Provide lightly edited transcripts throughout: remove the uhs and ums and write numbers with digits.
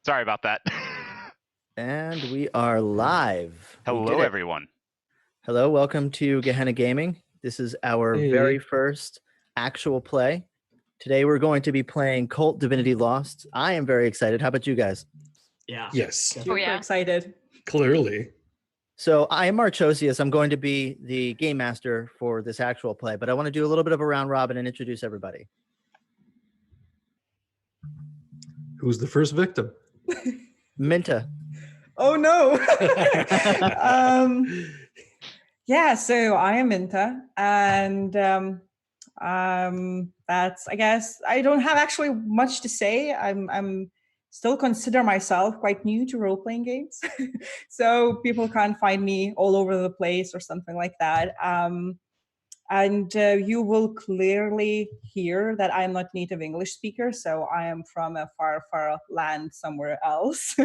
Sorry about that. And we are live. Hello, everyone. Hello, welcome to Gehenna Gaming. This is our very first actual play. Today we're going to be playing KULT Divinity Lost. I am very excited. How about you guys? Yeah. Yes. Super excited. Clearly. So I am Archetype. I'm going to be the game master for this actual play, but I want to do a little bit of a round robin and introduce everybody. Who's the first victim? Minta. Oh no. Yeah, so I am Minta, and that's, I guess, I don't have actually much to say. I'm still consider myself quite new to role-playing games. So people can't find me all over the place or something like that. And you will clearly hear that I'm not native English speaker, so I am from a far, far land somewhere else.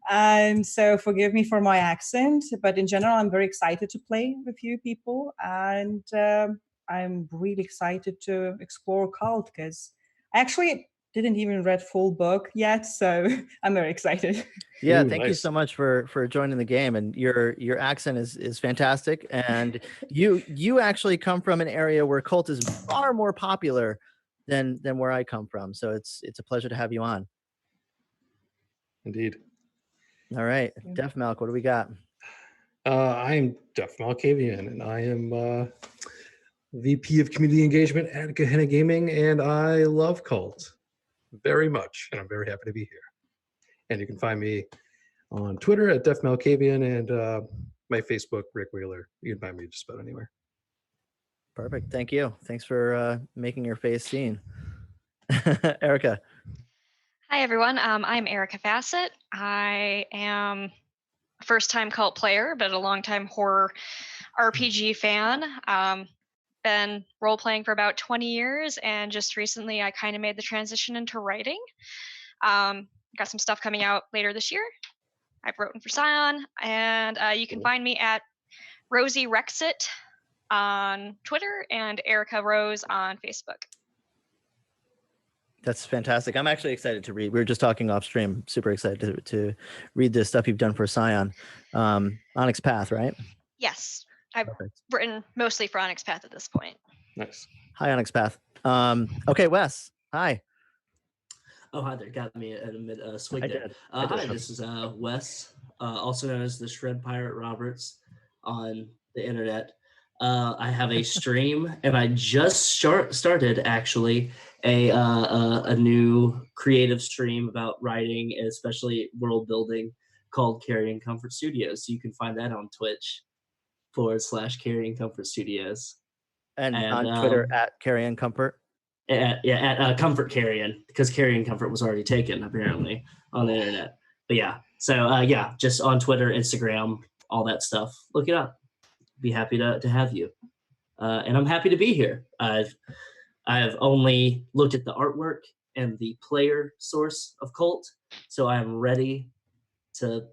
And so forgive me for my accent, but in general, I'm very excited to play with you people. And I'm really excited to explore KULT because I actually didn't even read full book yet, so I'm very excited. Yeah, Ooh, thank you so much for joining the game, and your accent is fantastic, and you actually come from an area where KULT is far more popular than where I come from, so it's a pleasure to have you on. Indeed. All right, Def Malk, what do we got? I'm Def Malkavian, and I am VP of Community Engagement at Gehenna Gaming, and I love KULT very much, and I'm very happy to be here. And you can find me on Twitter at Def Malkavian and my Facebook, Rick Wheeler. You can find me just about anywhere. Perfect. Thank you. Thanks for making your face seen. Erykah. Hi, everyone. I'm Erykah Fassett. I am a first-time KULT player, but a long-time horror RPG fan. Been role-playing for about 20 years, and just recently I kind of made the transition into writing. Got some stuff coming out later this year. I've written for Scion, and you can find me at Rosie Rexit on Twitter and Erykah Rose on Facebook. That's fantastic. I'm actually excited to read. We were just talking off stream. Super excited to read the stuff you've done for Scion. Onyx Path, right? Yes. I've written mostly for Onyx Path at this point. Nice. Hi, Onyx Path. Okay, Wes. Hi. Oh, hi there. Got me at a mid swig there. Hi, this is Wes, also known as the Shred Pirate Roberts on the internet. I have a stream, and I just started actually a new creative stream about writing, and especially world building, called Carrying Comfort Studios. So you can find that on Twitch /Carrying Comfort Studios, and on Twitter at Carrying Comfort. At Comfort Carrying, because Carrying Comfort was already taken apparently on the internet. But yeah, so yeah, just on Twitter, Instagram, all that stuff. Look it up. Be happy to have you, and I'm happy to be here. I've only looked at the artwork and the player source of KULT, so I'm ready to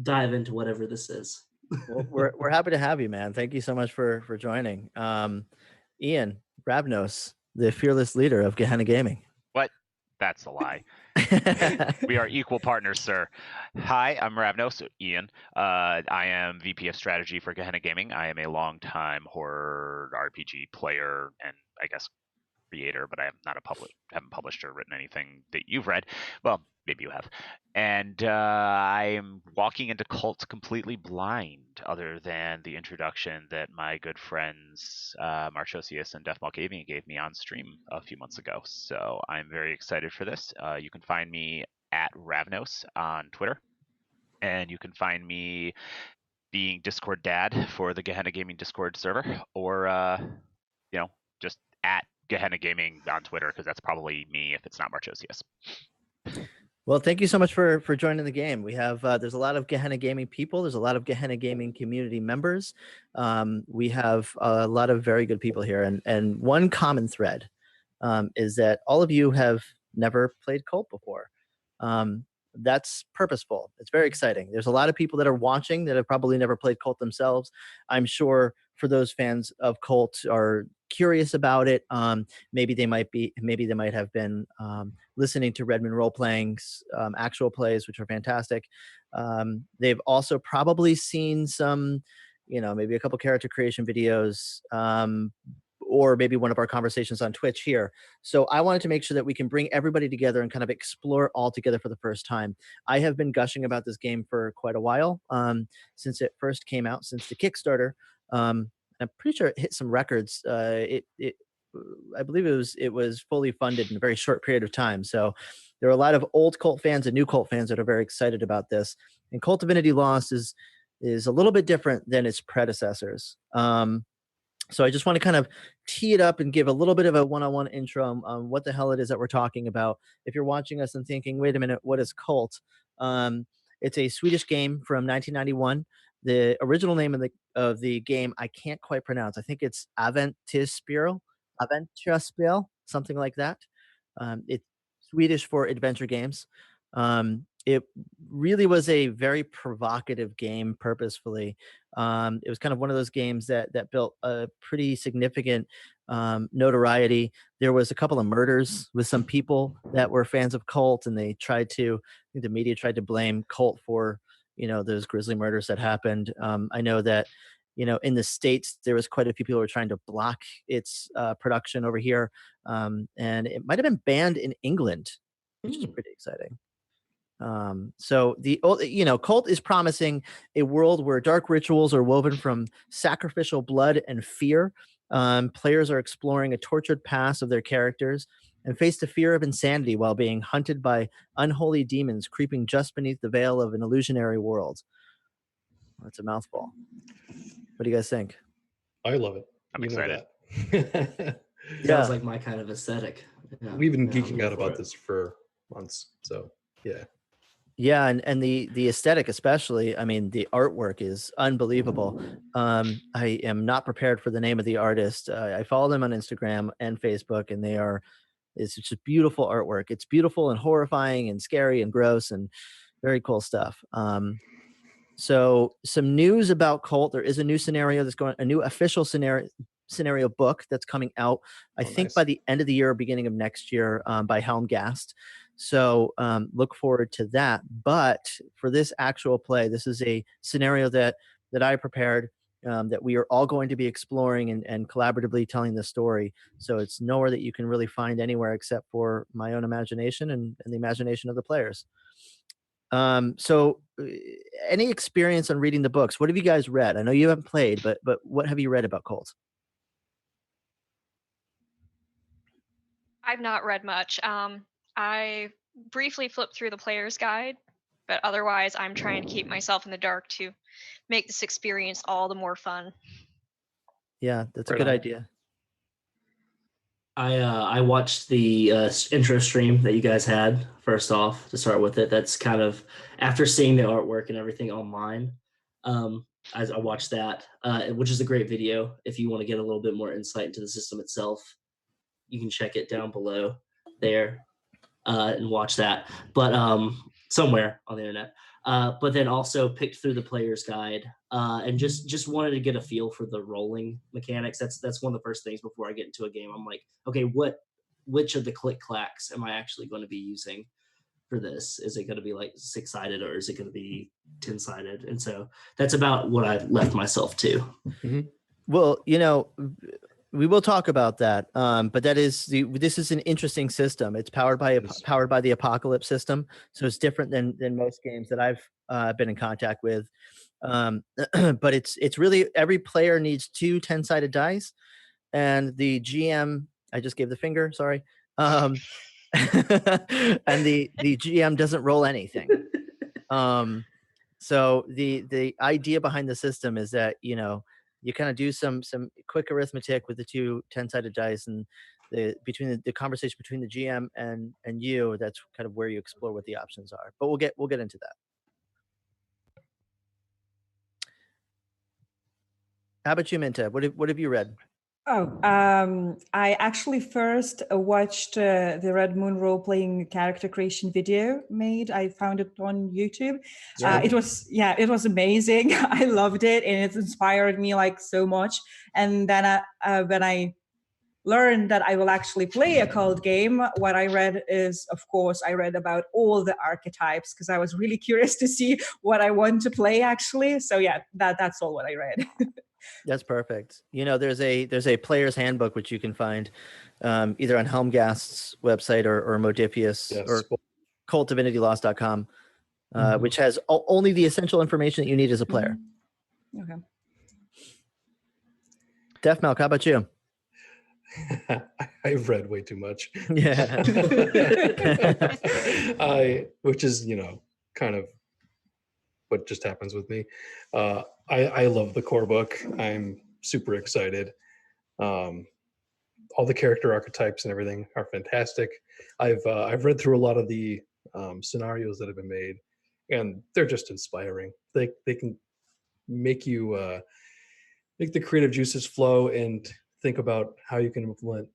dive into whatever this is. Well, we're happy to have you, man. Thank you so much for joining. Ian Ravnos, the fearless leader of Gehenna Gaming. What? That's a lie. We are equal partners, sir. Hi, I'm Ravnos, Ian. I am VP of Strategy for Gehenna Gaming. I am a longtime horror RPG player and I guess creator, but I am not haven't published or written anything that you've read. Well, maybe you have. And I am walking into KULT completely blind, other than the introduction that my good friends Marchosius and Def Malkavian gave me on stream a few months ago. So I'm very excited for this. You can find me at Ravnos on Twitter, and you can find me being Discord dad for the Gehenna Gaming Discord server, or just at Gehenna Gaming on Twitter, because that's probably me if it's not Marchosius. Well, thank you so much for joining the game. We have there's a lot of Gehenna Gaming people. There's a lot of Gehenna Gaming community members. We have a lot of very good people here, and one common thread is that all of you have never played KULT before. That's purposeful. It's very exciting. There's a lot of people that are watching that have probably never played KULT themselves. I'm sure for those fans of KULT or curious about it, maybe they might have been listening to Redmond Role Playing's actual plays, which are fantastic. They've also probably seen some, maybe a couple character creation videos, or maybe one of our conversations on Twitch here. So I wanted to make sure that we can bring everybody together and kind of explore all together for the first time. I have been gushing about this game for quite a while, since it first came out, since the Kickstarter. I'm pretty sure it hit some records. I believe it was fully funded in a very short period of time. So there are a lot of old Cult fans and new Cult fans that are very excited about this. And KULT Divinity Lost is a little bit different than its predecessors. So I just want to kind of tee it up and give a little bit of a one-on-one intro on what the hell it is that we're talking about. If you're watching us and thinking, wait a minute, what is KULT? It's a Swedish game from 1991. The original name of the game I can't quite pronounce. I think it's Äventyrsspel, something like that. It's Swedish for adventure games. It really was a very provocative game purposefully. It was kind of one of those games that built a pretty significant notoriety. There was a couple of murders with some people that were fans of KULT, and I think the media tried to blame KULT for, those grisly murders that happened. I know that, in the States, there was quite a few people who were trying to block its production over here. And it might have been banned in England, which is pretty exciting. So KULT is promising a world where dark rituals are woven from sacrificial blood and fear. Players are exploring a tortured past of their characters and face the fear of insanity while being hunted by unholy demons creeping just beneath the veil of an illusionary world. That's a mouthful. What do you guys think? I love it. I'm excited. Sounds like my kind of aesthetic. Yeah. We've been geeking out about this for months. So yeah. Yeah, and the aesthetic especially, I mean, the artwork is unbelievable. I am not prepared for the name of the artist. I follow them on Instagram and Facebook, and it's just beautiful artwork. It's beautiful and horrifying and scary and gross and very cool stuff. So some news about KULT. There is a new scenario a new official scenario book that's coming out, I think nice. By the end of the year or beginning of next year, by Helmgast. So look forward to that. But for this actual play, this is a scenario that I prepared, that we are all going to be exploring and collaboratively telling the story. So it's nowhere that you can really find anywhere except for my own imagination and the imagination of the players. So any experience on reading the books? What have you guys read? I know you haven't played, but what have you read about KULT? I've not read much. I briefly flipped through the player's guide, but otherwise I'm trying to keep myself in the dark to make this experience all the more fun. Yeah, that's a good idea. I watched the intro stream that you guys had first off to start with it. That's kind of after seeing the artwork and everything online. I watched that, which is a great video. If you want to get a little bit more insight into the system itself, you can check it down below there and watch that. But somewhere on the internet. But then also picked through the player's guide and just wanted to get a feel for the rolling mechanics. That's one of the first things before I get into a game. I'm like, okay, which of the click clacks am I actually going to be using for this? Is it going to be like 6-sided or is it going to be 10-sided? And so that's about what I've left myself to. Mm-hmm. Well, we will talk about that, but this is an interesting system. It's powered by the Apocalypse system, so it's different than most games that I've been in contact with. But it's really every player needs 2 10-sided dice, and the GM. I just gave the finger. Sorry, and the GM doesn't roll anything. So the idea behind the system is that you kind of do some quick arithmetic with the 2 10-sided dice, and the conversation between the GM and you. That's kind of where you explore what the options are. But we'll get into that. How about you, Minta? What have you read? Oh, I actually first watched the Red Moon role-playing character creation video made. I found it on YouTube. It was amazing. I loved it, and it inspired me like so much. And then when I learn that I will actually play a cult game, what I read is, of course, I read about all the archetypes because I was really curious to see what I want to play actually. So yeah, that's all what I read. That's perfect. There's a player's handbook which you can find either on Helmgast's website or Modifius or KULT which has only the essential information that you need as a player. Okay. Def Milk, how about you? I've read way too much. Yeah. Which is, kind of what just happens with me. I love the core book. I'm super excited. All the character archetypes and everything are fantastic. I've read through a lot of the scenarios that have been made, and they're just inspiring. They can make you make the creative juices flow and think about how you can implement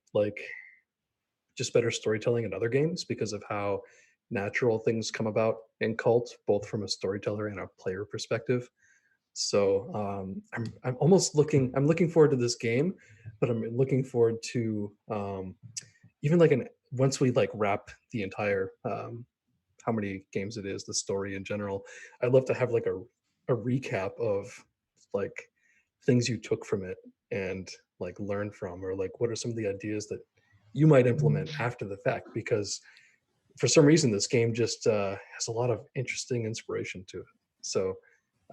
just better storytelling in other games because of how natural things come about in Cult, both from a storyteller and a player perspective. So I'm looking forward to this game, but I'm looking forward to even once we wrap the entire how many games it is, the story in general, I'd love to have a recap of things you took from it and learn from, or what are some of the ideas that you might implement after the fact, because for some reason this game just has a lot of interesting inspiration to it. So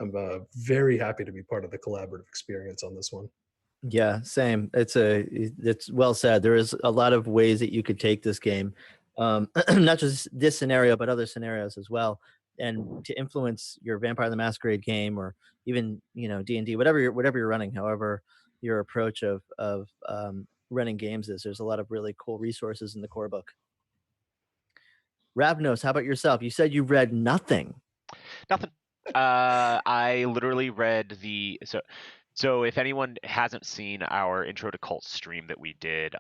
I'm very happy to be part of the collaborative experience on this one. Yeah, same. It's well said. There is a lot of ways that you could take this game, not just this scenario, but other scenarios as well, and to influence your Vampire the Masquerade game, or even D&D, whatever you're running. However, your approach of running games is. There's a lot of really cool resources in the core book. Ravnos, how about yourself? You said you read nothing. Nothing. I literally read so if anyone hasn't seen our Intro to Cult stream that we did,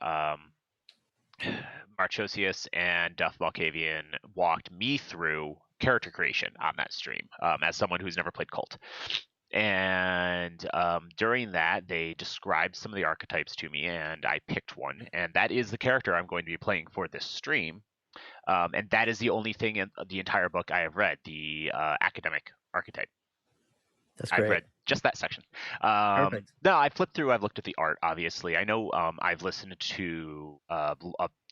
Marchosius and Duff Malkavian walked me through character creation on that stream as someone who's never played Cult. And during that, they described some of the archetypes to me, and I picked one, and that is the character I'm going to be playing for this stream. And that is the only thing in the entire book I have read, the academic archetype. That's great. I've read just that section. Perfect. No, I flipped through. I've looked at the art, obviously. I know I've listened to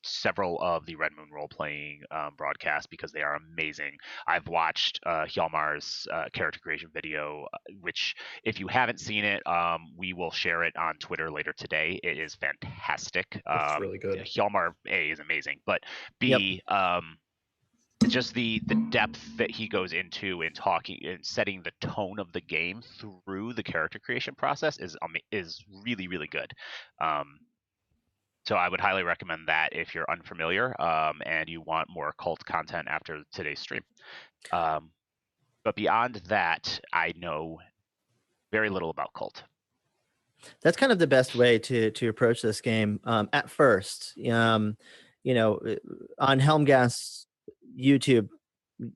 several of the Red Moon role-playing broadcasts because they are amazing. I've watched Hjalmar's character creation video, which if you haven't seen it, we will share it on Twitter later today. It is fantastic. It's really good. Hjalmar, A, is amazing, but B, just the depth that he goes into in talking and setting the tone of the game through the character creation process is really, really good. So I would highly recommend that if you're unfamiliar and you want more Cult content after today's stream. But beyond that, I know very little about Cult. That's kind of the best way to approach this game at first. On Helmgast's YouTube,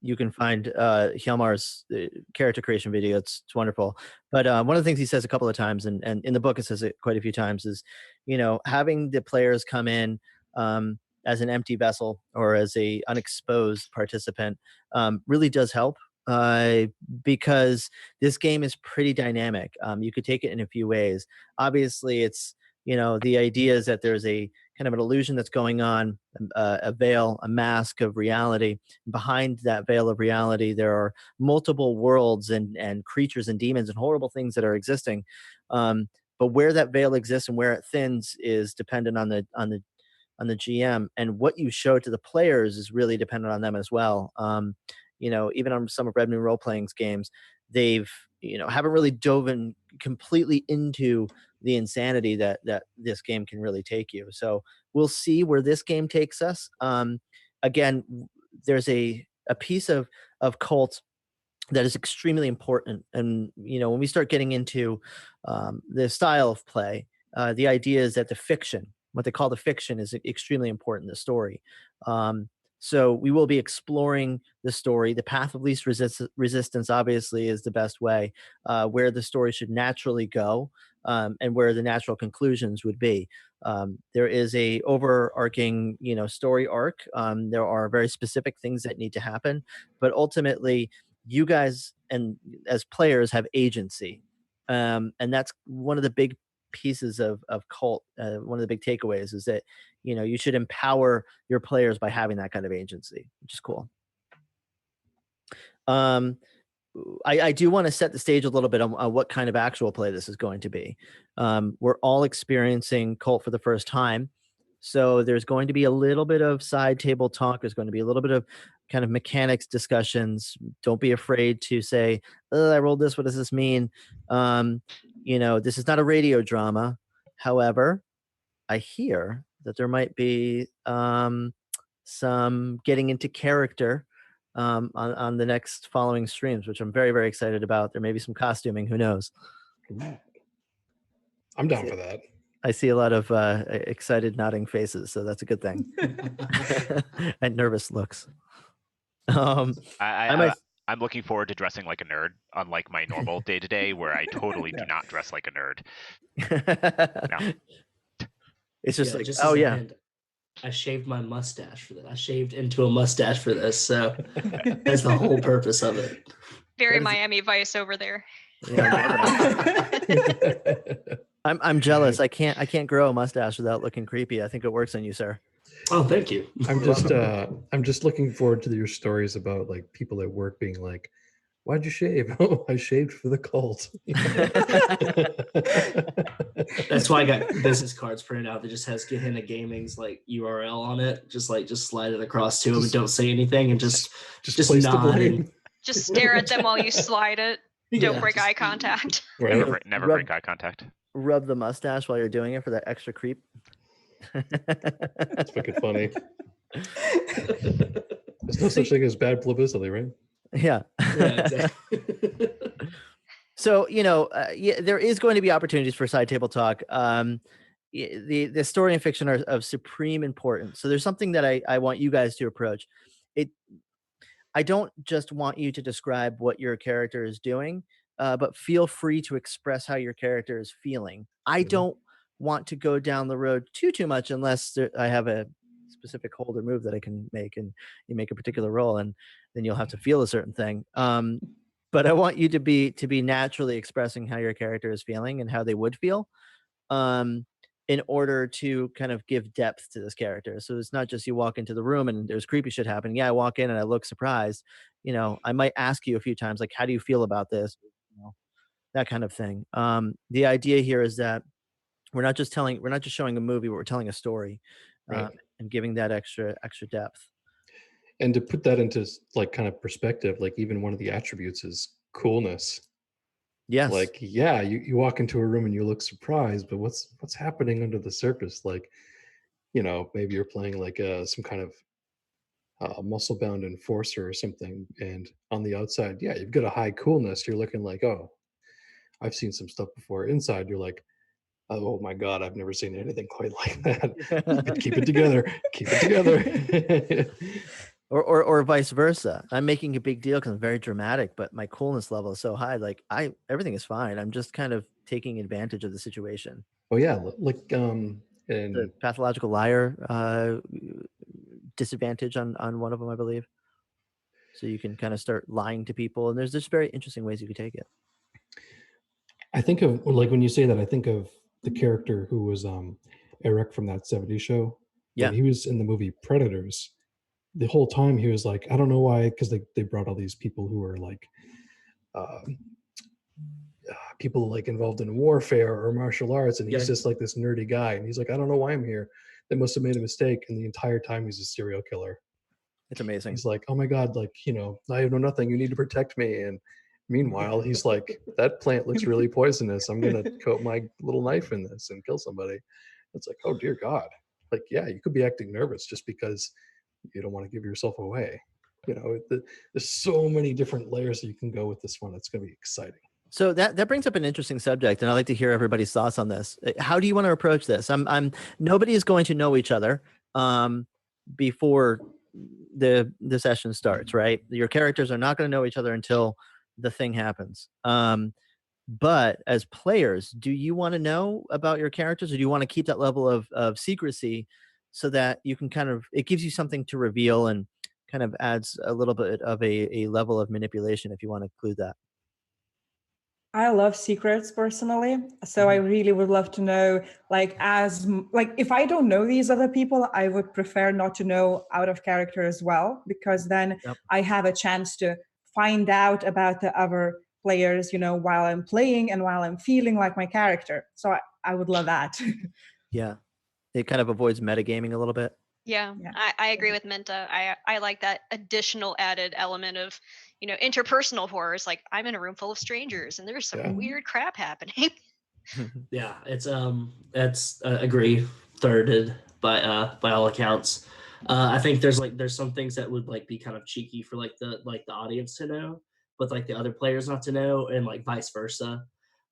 you can find Hjalmar's character creation video. It's wonderful. But one of the things he says a couple of times, and in the book it says it quite a few times, is having the players come in as an empty vessel or as a unexposed participant really does help. Because this game is pretty dynamic. You could take it in a few ways. Obviously, it's the idea is that there's a kind of an illusion that's going on, a veil, a mask of reality. Behind that veil of reality, there are multiple worlds and creatures and demons and horrible things that are existing. But where that veil exists and where it thins is dependent on the GM, and what you show to the players is really dependent on them as well. Even on some of Red Moon role-playing's games, they've haven't really dove in completely into the insanity that this game can really take you. So we'll see where this game takes us. Again, there's a piece of Cult that is extremely important, and when we start getting into the style of play, the idea is that the fiction, what they call the fiction, is extremely important. The story. So we will be exploring the story. The path of least resistance obviously is the best way, where the story should naturally go. and where the natural conclusions would be. There is a overarching, story arc. There are very specific things that need to happen, but ultimately, you guys and as players have agency, and that's one of the big pieces of Cult. One of the big takeaways is that you should empower your players by having that kind of agency, which is cool. I do want to set the stage a little bit on what kind of actual play this is going to be. We're all experiencing Cult for the first time. So there's going to be a little bit of side table talk. There's going to be a little bit of kind of mechanics discussions. Don't be afraid to say, oh, I rolled this. What does this mean? This is not a radio drama. However, I hear that there might be some getting into character on the next following streams, which I'm very, very excited about. There may be some costuming. Who knows? I'm down for that. I see a lot of excited nodding faces, so that's a good thing. And nervous looks. I'm looking forward to dressing like a nerd, unlike my normal day-to-day where I totally do not dress like a nerd. No. It's just I shaved my mustache for that. I shaved into a mustache for this, so that's the whole purpose of it. Very Miami Vice over there. Yeah, I'm jealous. I can't grow a mustache without looking creepy. I think it works on you, sir. Oh, thank you. I'm just looking forward to your stories about like people at work being like, "Why'd you shave?" Oh, I shaved for the cult. That's why I got business cards printed out that just has Gehenna Gaming's like URL on it. Just slide it across to them and don't say anything and just place the nod blame. and Just stare at them while you slide it. Don't break eye contact. Never break eye contact. Rub the mustache while you're doing it for that extra creep. That's fucking funny. There's no such thing as bad publicity, right? Yeah. Yeah, exactly. So, there is going to be opportunities for side table talk. The story and fiction are of supreme importance. So there's something that I want you guys to approach. I don't just want you to describe what your character is doing, but feel free to express how your character is feeling. I don't want to go down the road too much unless I have a specific hold or move that I can make, and you make a particular roll, and then you'll have to feel a certain thing. But I want you to be naturally expressing how your character is feeling and how they would feel, in order to kind of give depth to this character. So it's not just you walk into the room and there's creepy shit happening. Yeah, I walk in and I look surprised. I might ask you a few times, like, how do you feel about this? That kind of thing. The idea here is that we're not just showing a movie, but we're telling a story, Right. and giving that extra depth. And to put that into like kind of perspective, like even one of the attributes is coolness. Yes. Like, yeah, you walk into a room and you look surprised, but what's happening under the surface? Like, maybe you're playing like some kind of muscle-bound enforcer or something, and on the outside, yeah, you've got a high coolness. You're looking like, oh, I've seen some stuff before. Inside, you're like, oh my God, I've never seen anything quite like that. Keep it together. Keep it together. Or vice versa. I'm making a big deal because I'm very dramatic, but my coolness level is so high. Like everything is fine. I'm just kind of taking advantage of the situation. Oh yeah, like The and pathological liar disadvantage on one of them, I believe. So you can kind of start lying to people, and there's just very interesting ways you could take it. I think of, like, when you say that, I think of the character who was Eric from that 70s show. Yeah. When he was in the movie Predators, the whole time he was like, I don't know why, because they brought all these people who were like people like involved in warfare or martial arts, and he's just like this nerdy guy, and he's like, I don't know why I'm here. They must have made a mistake, and the entire time he's a serial killer. It's amazing. He's like, oh my God, like, I know nothing, you need to protect me. And meanwhile, he's like, that plant looks really poisonous. I'm going to coat my little knife in this and kill somebody. It's like, oh dear God. Like, yeah, you could be acting nervous just because you don't want to give yourself away. There's so many different layers that you can go with this one. It's going to be exciting. So that brings up an interesting subject, and I'd like to hear everybody's thoughts on this. How do you want to approach this? Nobody is going to know each other before the session starts, right? Your characters are not going to know each other until the thing happens. But as players, do you want to know about your characters, or do you want to keep that level of secrecy so that you can it gives you something to reveal and kind of adds a little bit of a level of manipulation if you want to include that? I love secrets personally, so I really would love to know, if I don't know these other people, I would prefer not to know out of character as well, because then I have a chance to find out about the other players, while I'm playing and while I'm feeling like my character. So I would love that. Yeah, it kind of avoids metagaming a little bit. Yeah. I agree with Minta. I like that additional added element of, interpersonal horrors. Like, I'm in a room full of strangers and there's some weird crap happening. Yeah, it's agree, thirded by all accounts. I think there's some things that would be kind of cheeky for the audience to know, but the other players not to know, and vice versa.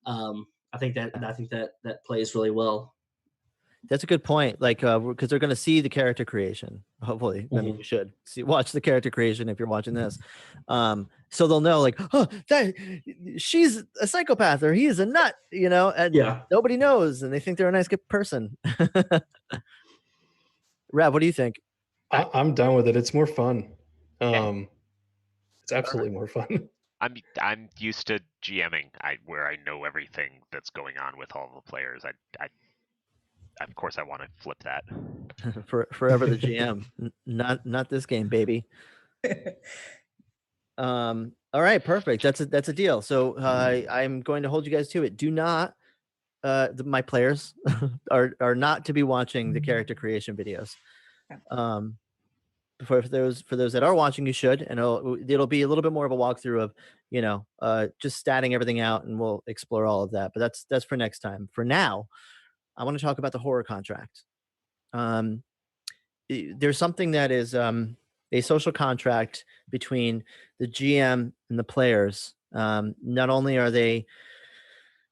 I think that plays really well. That's a good point. Because they're going to see the character creation. Hopefully, I mean, you should watch the character creation if you're watching this. So they'll know, that she's a psychopath or he is a nut, and nobody knows, and they think they're a nice good person. Rav, what do you think? I'm down with it. It's more fun. It's absolutely more fun. I'm used to GMing, where I know everything that's going on with all the players. Of course, I want to flip that. Forever the GM, not this game, baby. All right, perfect. That's a deal. So I'm going to hold you guys to it. Do not, my players are not to be watching the character creation videos. For those that are watching, you should, and it'll be a little bit more of a walkthrough of just statting everything out, and we'll explore all of that. But that's for next time. For now, I want to talk about the horror contract. There's something that is a social contract between the GM and the players. Not only are they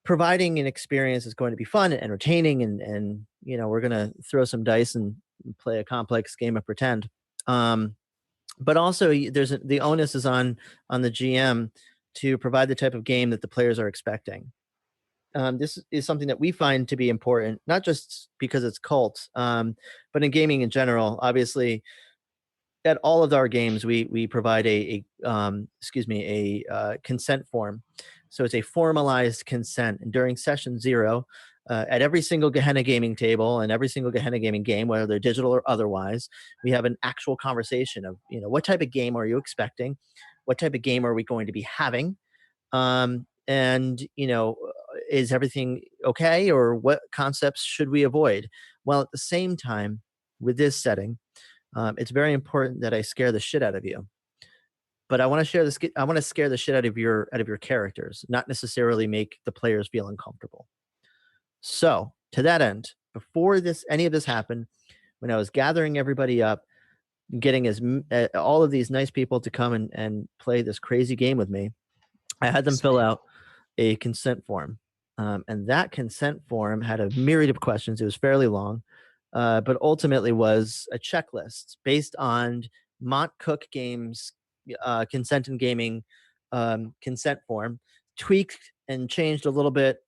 providing an experience that's going to be fun and entertaining, and we're going to throw some dice and play a complex game of pretend. But also the onus is on the GM to provide the type of game that the players are expecting. This is something that we find to be important, not just because it's Kult, but in gaming in general. Obviously, at all of our games, we provide a consent form. So it's a formalized consent. And during session 0, at every single Gehenna Gaming table and every single Gehenna Gaming game, whether they're digital or otherwise, we have an actual conversation of, what type of game are you expecting? What type of game are we going to be having? And is everything okay, or what concepts should we avoid? Well, at the same time, with this setting, it's very important that I scare the shit out of you. But I want to scare the shit out of your characters, not necessarily make the players feel uncomfortable. So, to that end, before any of this happened, when I was gathering everybody up, getting all of these nice people to come and play this crazy game with me, I had them fill out a consent form. And that consent form had a myriad of questions. It was fairly long, but ultimately was a checklist based on Mont Cook Games consent and gaming consent form, tweaked and changed a little bit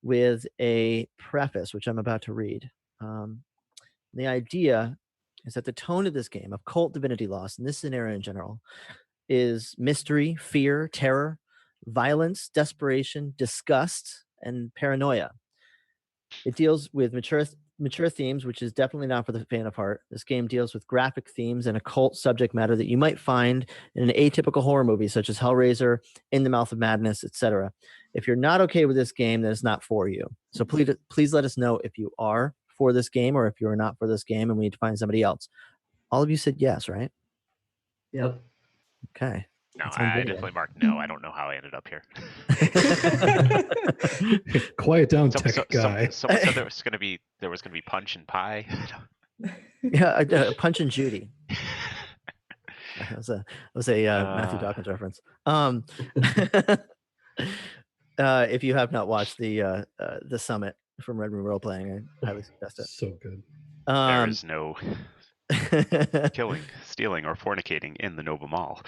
with a preface, which I'm about to read. The idea is that the tone of this game, of KULT Divinity Lost, and this scenario in general, is mystery, fear, terror, violence, desperation, disgust, and paranoia. It deals with mature themes, which is definitely not for the faint of heart. This game deals with graphic themes and occult subject matter that you might find in an atypical horror movie, such as Hellraiser, In the Mouth of Madness, etc. If you're not okay with this game, then it's not for you. So please let us know if you are for this game or if you are not for this game, and we need to find somebody else. All of you said yes, right? Yep. Okay. No, I definitely marked no. I don't know how I ended up here. Quiet down, tech guy. Someone said there was going to be Punch and Pie. Yeah, Punch and Judy. That was a Matthew Dawkins reference. If you have not watched the summit from Red Room Role Playing, I highly suggest it. So good. There is no killing, stealing, or fornicating in the Nova Mall.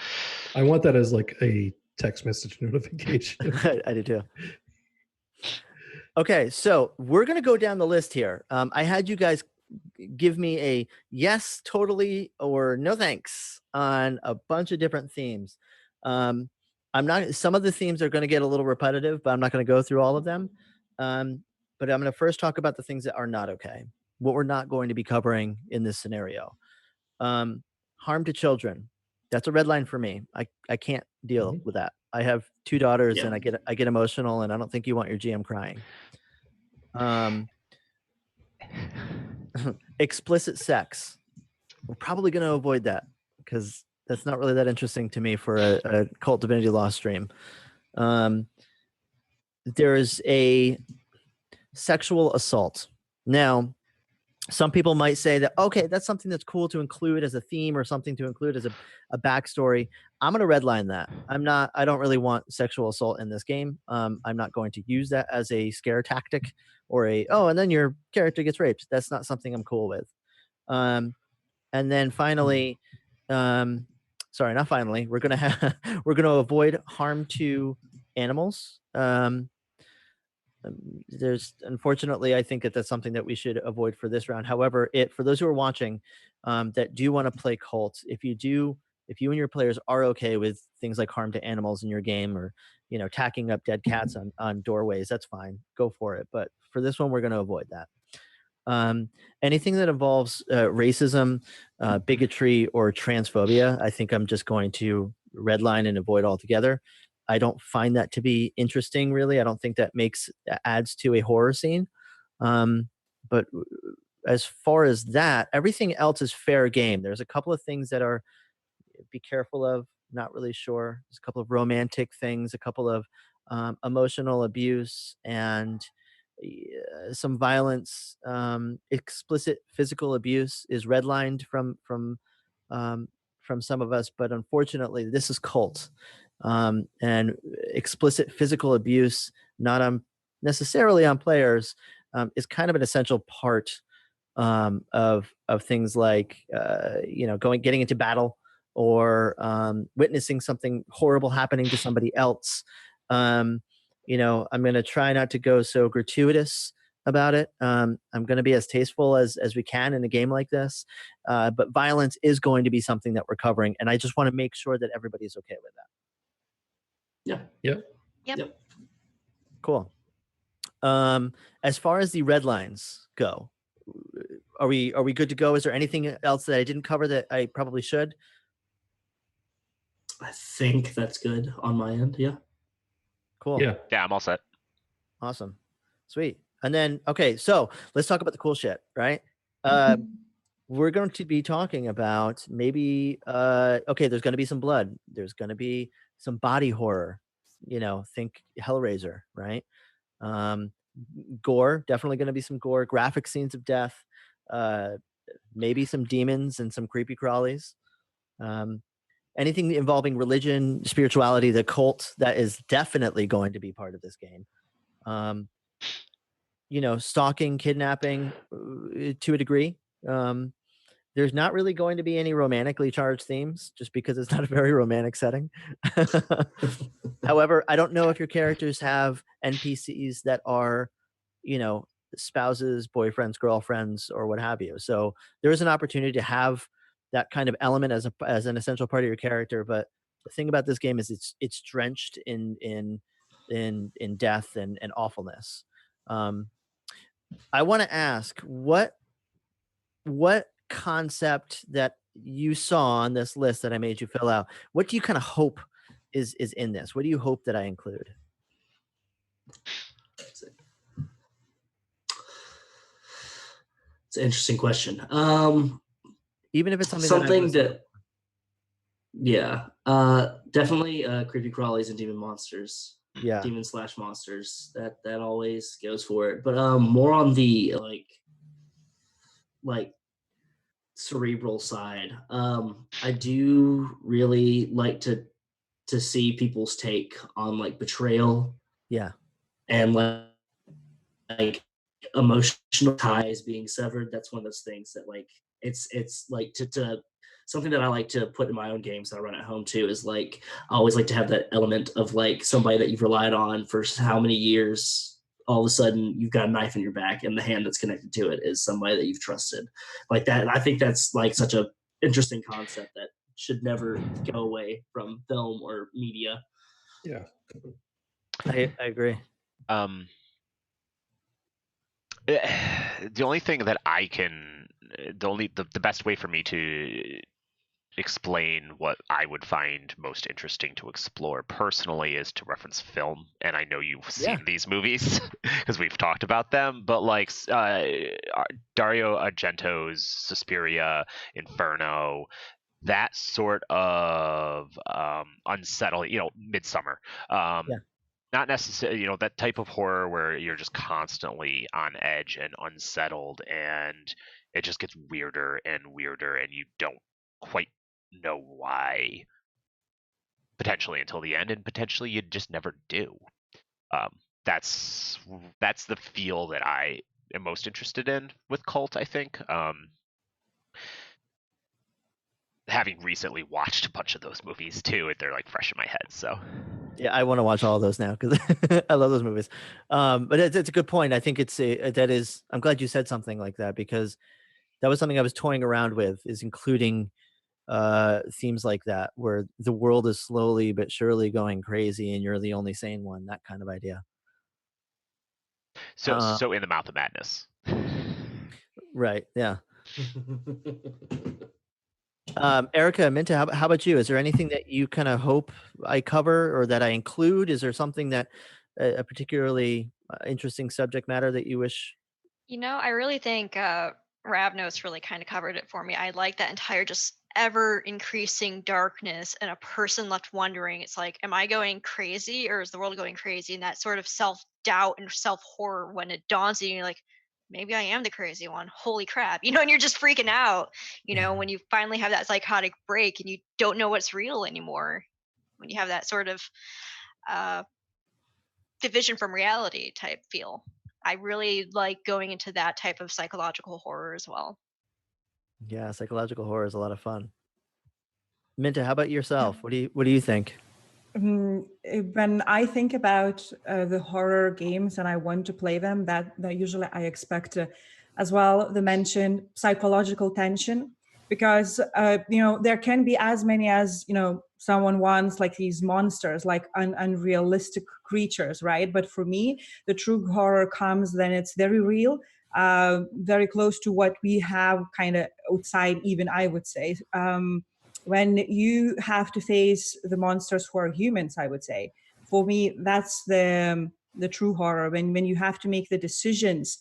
I want that as like a text message notification. I do too. Okay, so we're going to go down the list here. I had you guys give me a yes, totally, or no thanks on a bunch of different themes. I'm not. Some of the themes are going to get a little repetitive, but I'm not going to go through all of them. But I'm going to first talk about the things that are not okay. What we're not going to be covering in this scenario. Harm to children. That's a red line for me. I can't deal with that. I have 2 daughters, and I get emotional, and I don't think you want your GM crying. Explicit sex. We're probably going to avoid that because that's not really that interesting to me for a Cult Divinity Lost stream. There's a sexual assault. Now, some people might say that, okay, that's something that's cool to include as a theme or something to include as a backstory. I'm going to redline that. I don't really want sexual assault in this game. I'm not going to use that as a scare tactic or and then your character gets raped. That's not something I'm cool with. And then finally, sorry, not finally, we're going to avoid harm to animals. There's unfortunately, I think that's something that we should avoid for this round. However, for those who are watching that do want to play Cult, if you and your players are okay with things like harm to animals in your game, or tacking up dead cats on doorways, that's fine. Go for it. But for this one, we're going to avoid that. Anything that involves racism, bigotry, or transphobia, I think I'm just going to redline and avoid altogether. I don't find that to be interesting, really. I don't think that adds to a horror scene. But as far as that, everything else is fair game. There's a couple of things that are be careful of, not really sure. There's a couple of romantic things, a couple of emotional abuse, and some violence. Explicit physical abuse is redlined from some of us, but unfortunately, this is Cult. And explicit physical abuse, not necessarily on players, is kind of an essential part of things like getting into battle, or witnessing something horrible happening to somebody else. I'm going to try not to go so gratuitous about it. I'm going to be as tasteful as we can in a game like this, but violence is going to be something that we're covering, and I just want to make sure that everybody's okay with that. Yep. Cool. As far as the red lines go, are we good to go? Is there anything else that I didn't cover that I probably should? I think that's good on my end. Yeah. Cool. Yeah, I'm all set. Awesome. Sweet. And then, okay, so let's talk about the cool shit, right? We're going to be talking about maybe, okay, there's going to be some blood. There's going to be some body horror, think Hellraiser, right? Gore, definitely going to be some gore, graphic scenes of death, maybe some demons and some creepy crawlies. Anything involving religion, spirituality, the cult, that is definitely going to be part of this game. Stalking, kidnapping to a degree. There's not really going to be any romantically charged themes, just because it's not a very romantic setting. However, I don't know if your characters have NPCs that are, spouses, boyfriends, girlfriends, or what have you. So there is an opportunity to have that kind of element as an essential part of your character. But the thing about this game is it's drenched in death and awfulness. I want to ask what concept that you saw on this list that I made you fill out, what do you kind of hope is in this? What do you hope that I include? It's an interesting question. Even if it's something definitely creepy crawlies and demon monsters. Yeah, demon/monsters. That always goes for it. But more on the like cerebral side. I do really like to see people's take on like betrayal. Yeah, and like emotional ties being severed. That's one of those things that like it's like to something that I like to put in my own games that I run at home too is like I always like to have that element of like somebody that you've relied on for how many years. All of a sudden, you've got a knife in your back, and the hand that's connected to it is somebody that you've trusted, like that. And I think that's like such a interesting concept that should never go away from film or media. Yeah, I agree. The only thing that I can, the best way for me to explain what I would find most interesting to explore personally is to reference film. And I know you've seen these movies because we've talked about them, but like Dario Argento's Suspiria, Inferno, that sort of unsettling, Midsummer. Not necessarily, that type of horror where you're just constantly on edge and unsettled, and it just gets weirder and weirder, and you don't quite know why, potentially until the end, and potentially you just never do. That's the feel that I am most interested in with Cult, I think. Having recently watched a bunch of those movies too, they're like fresh in my head. So yeah, I want to watch all of those now because I love those movies. But it's a good point. I think I'm glad you said something like that, because that was something I was toying around with, is including themes like that, where the world is slowly but surely going crazy and you're the only sane one, that kind of idea. So In the Mouth of Madness. Right. Yeah. Erykah, Minta, how about you? Is there anything that you kind of hope I cover or that I include? Is there something that a particularly interesting subject matter that you wish? I really think Ravnos really kind of covered it for me. I like that entire just ever increasing darkness and a person left wondering, it's like, am I going crazy or is the world going crazy? And that sort of self-doubt and self-horror when it dawns on you, you're like, maybe I am the crazy one. Holy crap. And you're just freaking out, when you finally have that psychotic break and you don't know what's real anymore. When you have that sort of division from reality type feel. I really like going into that type of psychological horror as well. Yeah, psychological horror is a lot of fun. Minta, how about yourself? What do you think? When I think about the horror games and I want to play them, that usually I expect as well the mentioned psychological tension, because there can be as many as someone wants, like these monsters, like unrealistic creatures, right? But for me, the true horror comes when it's very real, very close to what we have kind of outside, even I would say. When you have to face the monsters who are humans, I would say, for me, that's the true horror. When you have to make the decisions,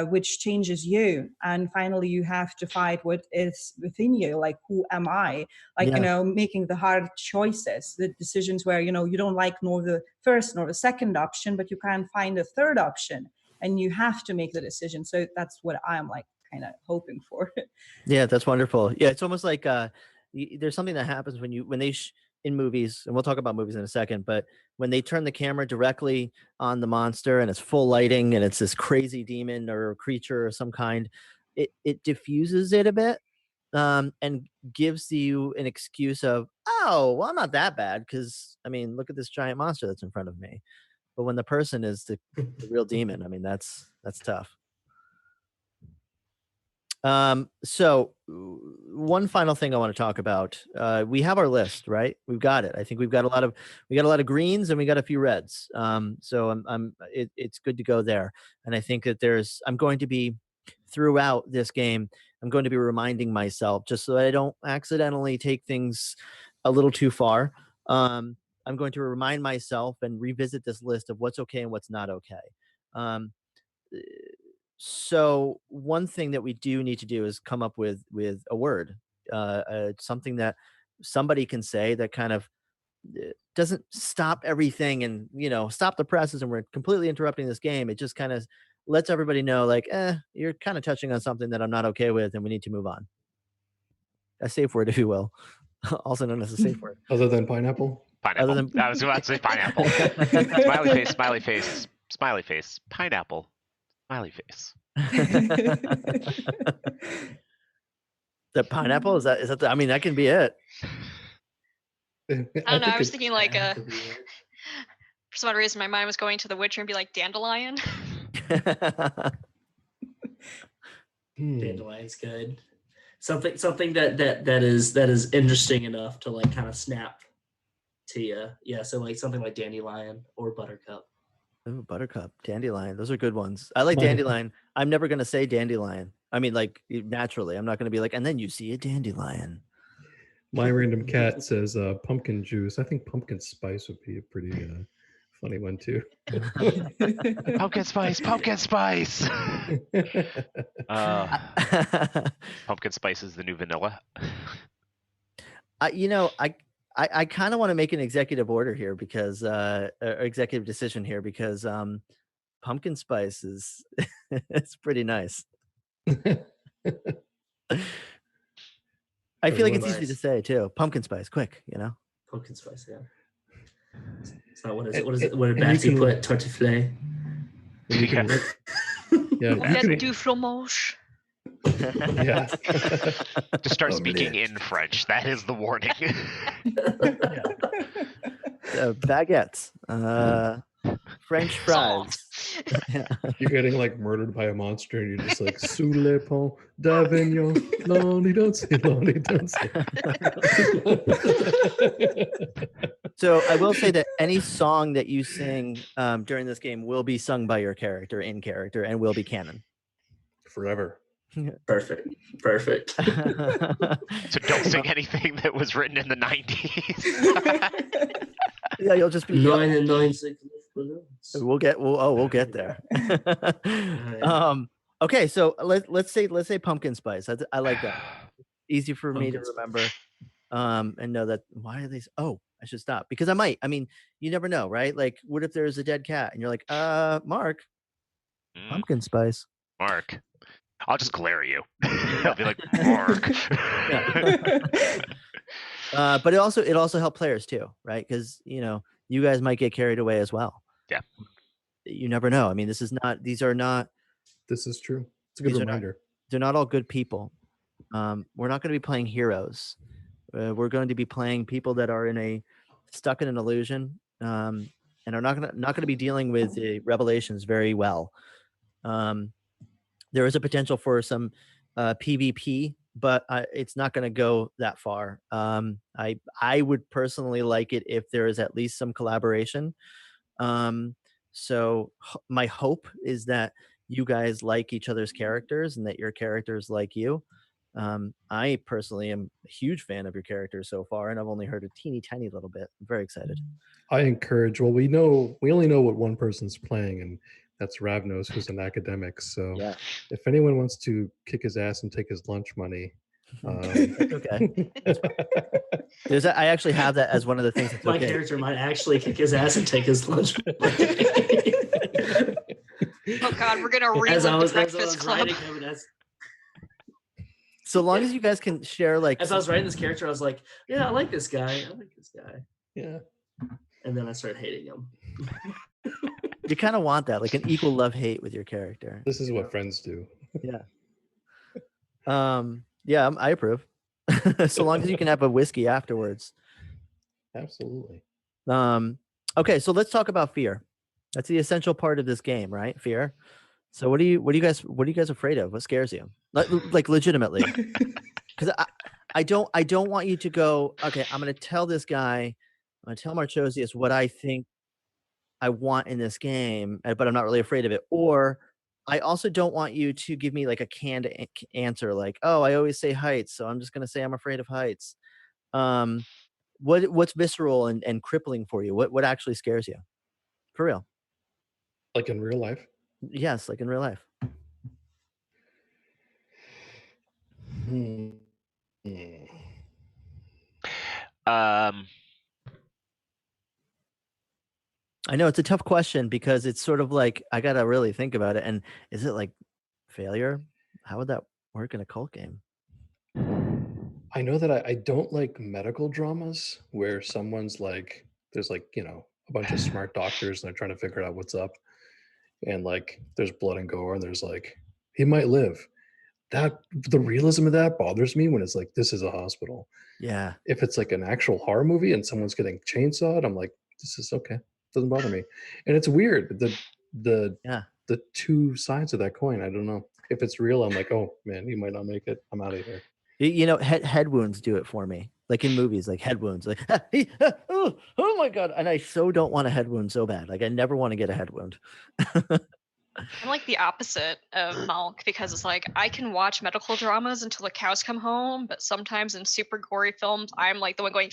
which changes you, and finally you have to fight what is within you, like who am I? Like making the hard choices, the decisions where you don't like nor the first nor the second option, but you can't find a third option, and you have to make the decision. So that's what I'm like kind of hoping for. Yeah, that's wonderful. Yeah, it's almost like there's something that happens when they in movies, and we'll talk about movies in a second, but when they turn the camera directly on the monster and it's full lighting and it's this crazy demon or creature of some kind, it diffuses it a bit, and gives you an excuse of, oh, well, I'm not that bad because look at this giant monster that's in front of me. But when the person is the real demon, that's tough. So one final thing I want to talk about. We have our list, right? We've got it. I think we've got a lot of greens and we got a few reds. So it's good to go there. And I think that I'm going to be, throughout this game, I'm going to be reminding myself, just so that I don't accidentally take things a little too far. I'm going to remind myself and revisit this list of what's okay and what's not okay. So one thing that we do need to do is come up with a word, something that somebody can say that kind of doesn't stop everything and stop the presses and we're completely interrupting this game. It just kind of lets everybody know, like, you're kind of touching on something that I'm not okay with and we need to move on. A safe word, if you will, also known as a safe word. Other than pineapple? Pineapple. I was about to say pineapple. Smiley face, smiley face, smiley face, pineapple. Smiley face. The pineapple is that? I mean, that can be it. I don't know. I was thinking like That could be it. for some odd reason, my mind was going to The Witcher and be like dandelion. Dandelion's good. Something that is interesting enough to like kind of snap to you. Yeah, so like something like dandelion or buttercup. Ooh, buttercup, dandelion. Those are good ones. I like dandelion. I'm never gonna say dandelion. I mean, like naturally, I'm not gonna be like, and then you see a dandelion. My random cat says pumpkin juice. I think pumpkin spice would be a pretty funny one too. Pumpkin spice, pumpkin spice. Pumpkin spice is the new vanilla. I kind of want to make an executive order here because executive decision here because pumpkin spice is it's pretty nice. I feel like it's easy to say too. Pumpkin spice, quick, Pumpkin spice, yeah. So what is it? What did Batsy put? Tartiflette. Du fromage. Yeah. To start speaking in French. That is the warning. Baguettes. French fries. You're getting like murdered by a monster and you're just like sous le pont d'Avignon. Lonely don't say. So I will say that any song that you sing during this game will be sung by your character in character and will be canon. Forever. Perfect. So don't sing anything that was written in the 90s. Yeah, you'll just be 9 and 9 We'll get there. Okay, so let's say pumpkin spice. I like that. Easy for me to remember and know that. Why are these? Oh, I should stop because I might. I mean, you never know, right? Like, what if there's a dead cat and you're like, Mark, pumpkin spice. Mark. I'll just glare at you. I'll be like, Mark. But it also helped players too, right? Because you guys might get carried away as well. Yeah. You never know. I mean, these are not. This is true. It's a good reminder. They're not all good people. We're not going to be playing heroes. We're going to be playing people that are stuck in an illusion, and are not going to be dealing with the revelations very well. There is a potential for some PvP, but it's not going to go that far. I would personally like it if there is at least some collaboration. So my hope is that you guys like each other's characters and that your characters like you. I personally am a huge fan of your characters so far, and I've only heard a teeny tiny little bit. I'm very excited. I encourage. Well, we only know what one person's playing, and that's Ravnos, who's an academic. So yeah. If anyone wants to kick his ass and take his lunch money, that's okay. I actually have that as one of the things. That's My character might actually kick his ass and take his lunch money. Oh God, we're gonna relive the Breakfast Club. So long as you guys can share, like, as I was writing this character, I was like, "Yeah, I like this guy. Yeah." And then I started hating him. You kind of want that, like an equal love-hate with your character. This is what friends do. Yeah. Yeah, I approve. So long as you can have a whiskey afterwards. Absolutely. Okay, so let's talk about fear. That's the essential part of this game, right? Fear. So what are you guys afraid of? What scares you? Like legitimately. Because I don't want you to go, okay, I'm gonna tell this guy, I'm gonna tell Marchosius what I think I want in this game, but I'm not really afraid of it. Or I also don't want you to give me like a canned answer, like, oh, I always say heights, so I'm just gonna say I'm afraid of heights. What's visceral and crippling for you? What actually scares you? For real. Like in real life? Yes, like in real life. I know it's a tough question because it's sort of like I gotta really think about it. And is it like failure? How would that work in a cult game? I know that I don't like medical dramas where someone's like, there's like, a bunch of smart doctors and they're trying to figure out what's up. And like, there's blood and gore and there's like, he might live. the realism of that bothers me when it's like, this is a hospital. Yeah. If it's like an actual horror movie and someone's getting chainsawed, I'm like, this is okay. Doesn't bother me. And it's weird. The two sides of that coin. I don't know. If it's real, I'm like, oh man, you might not make it. I'm out of here. You know, head wounds do it for me. Like in movies, like head wounds. Like, oh my God. And I so don't want a head wound so bad. Like I never want to get a head wound. I'm like the opposite of Malk because it's like I can watch medical dramas until the cows come home, but sometimes in super gory films, I'm like the one going,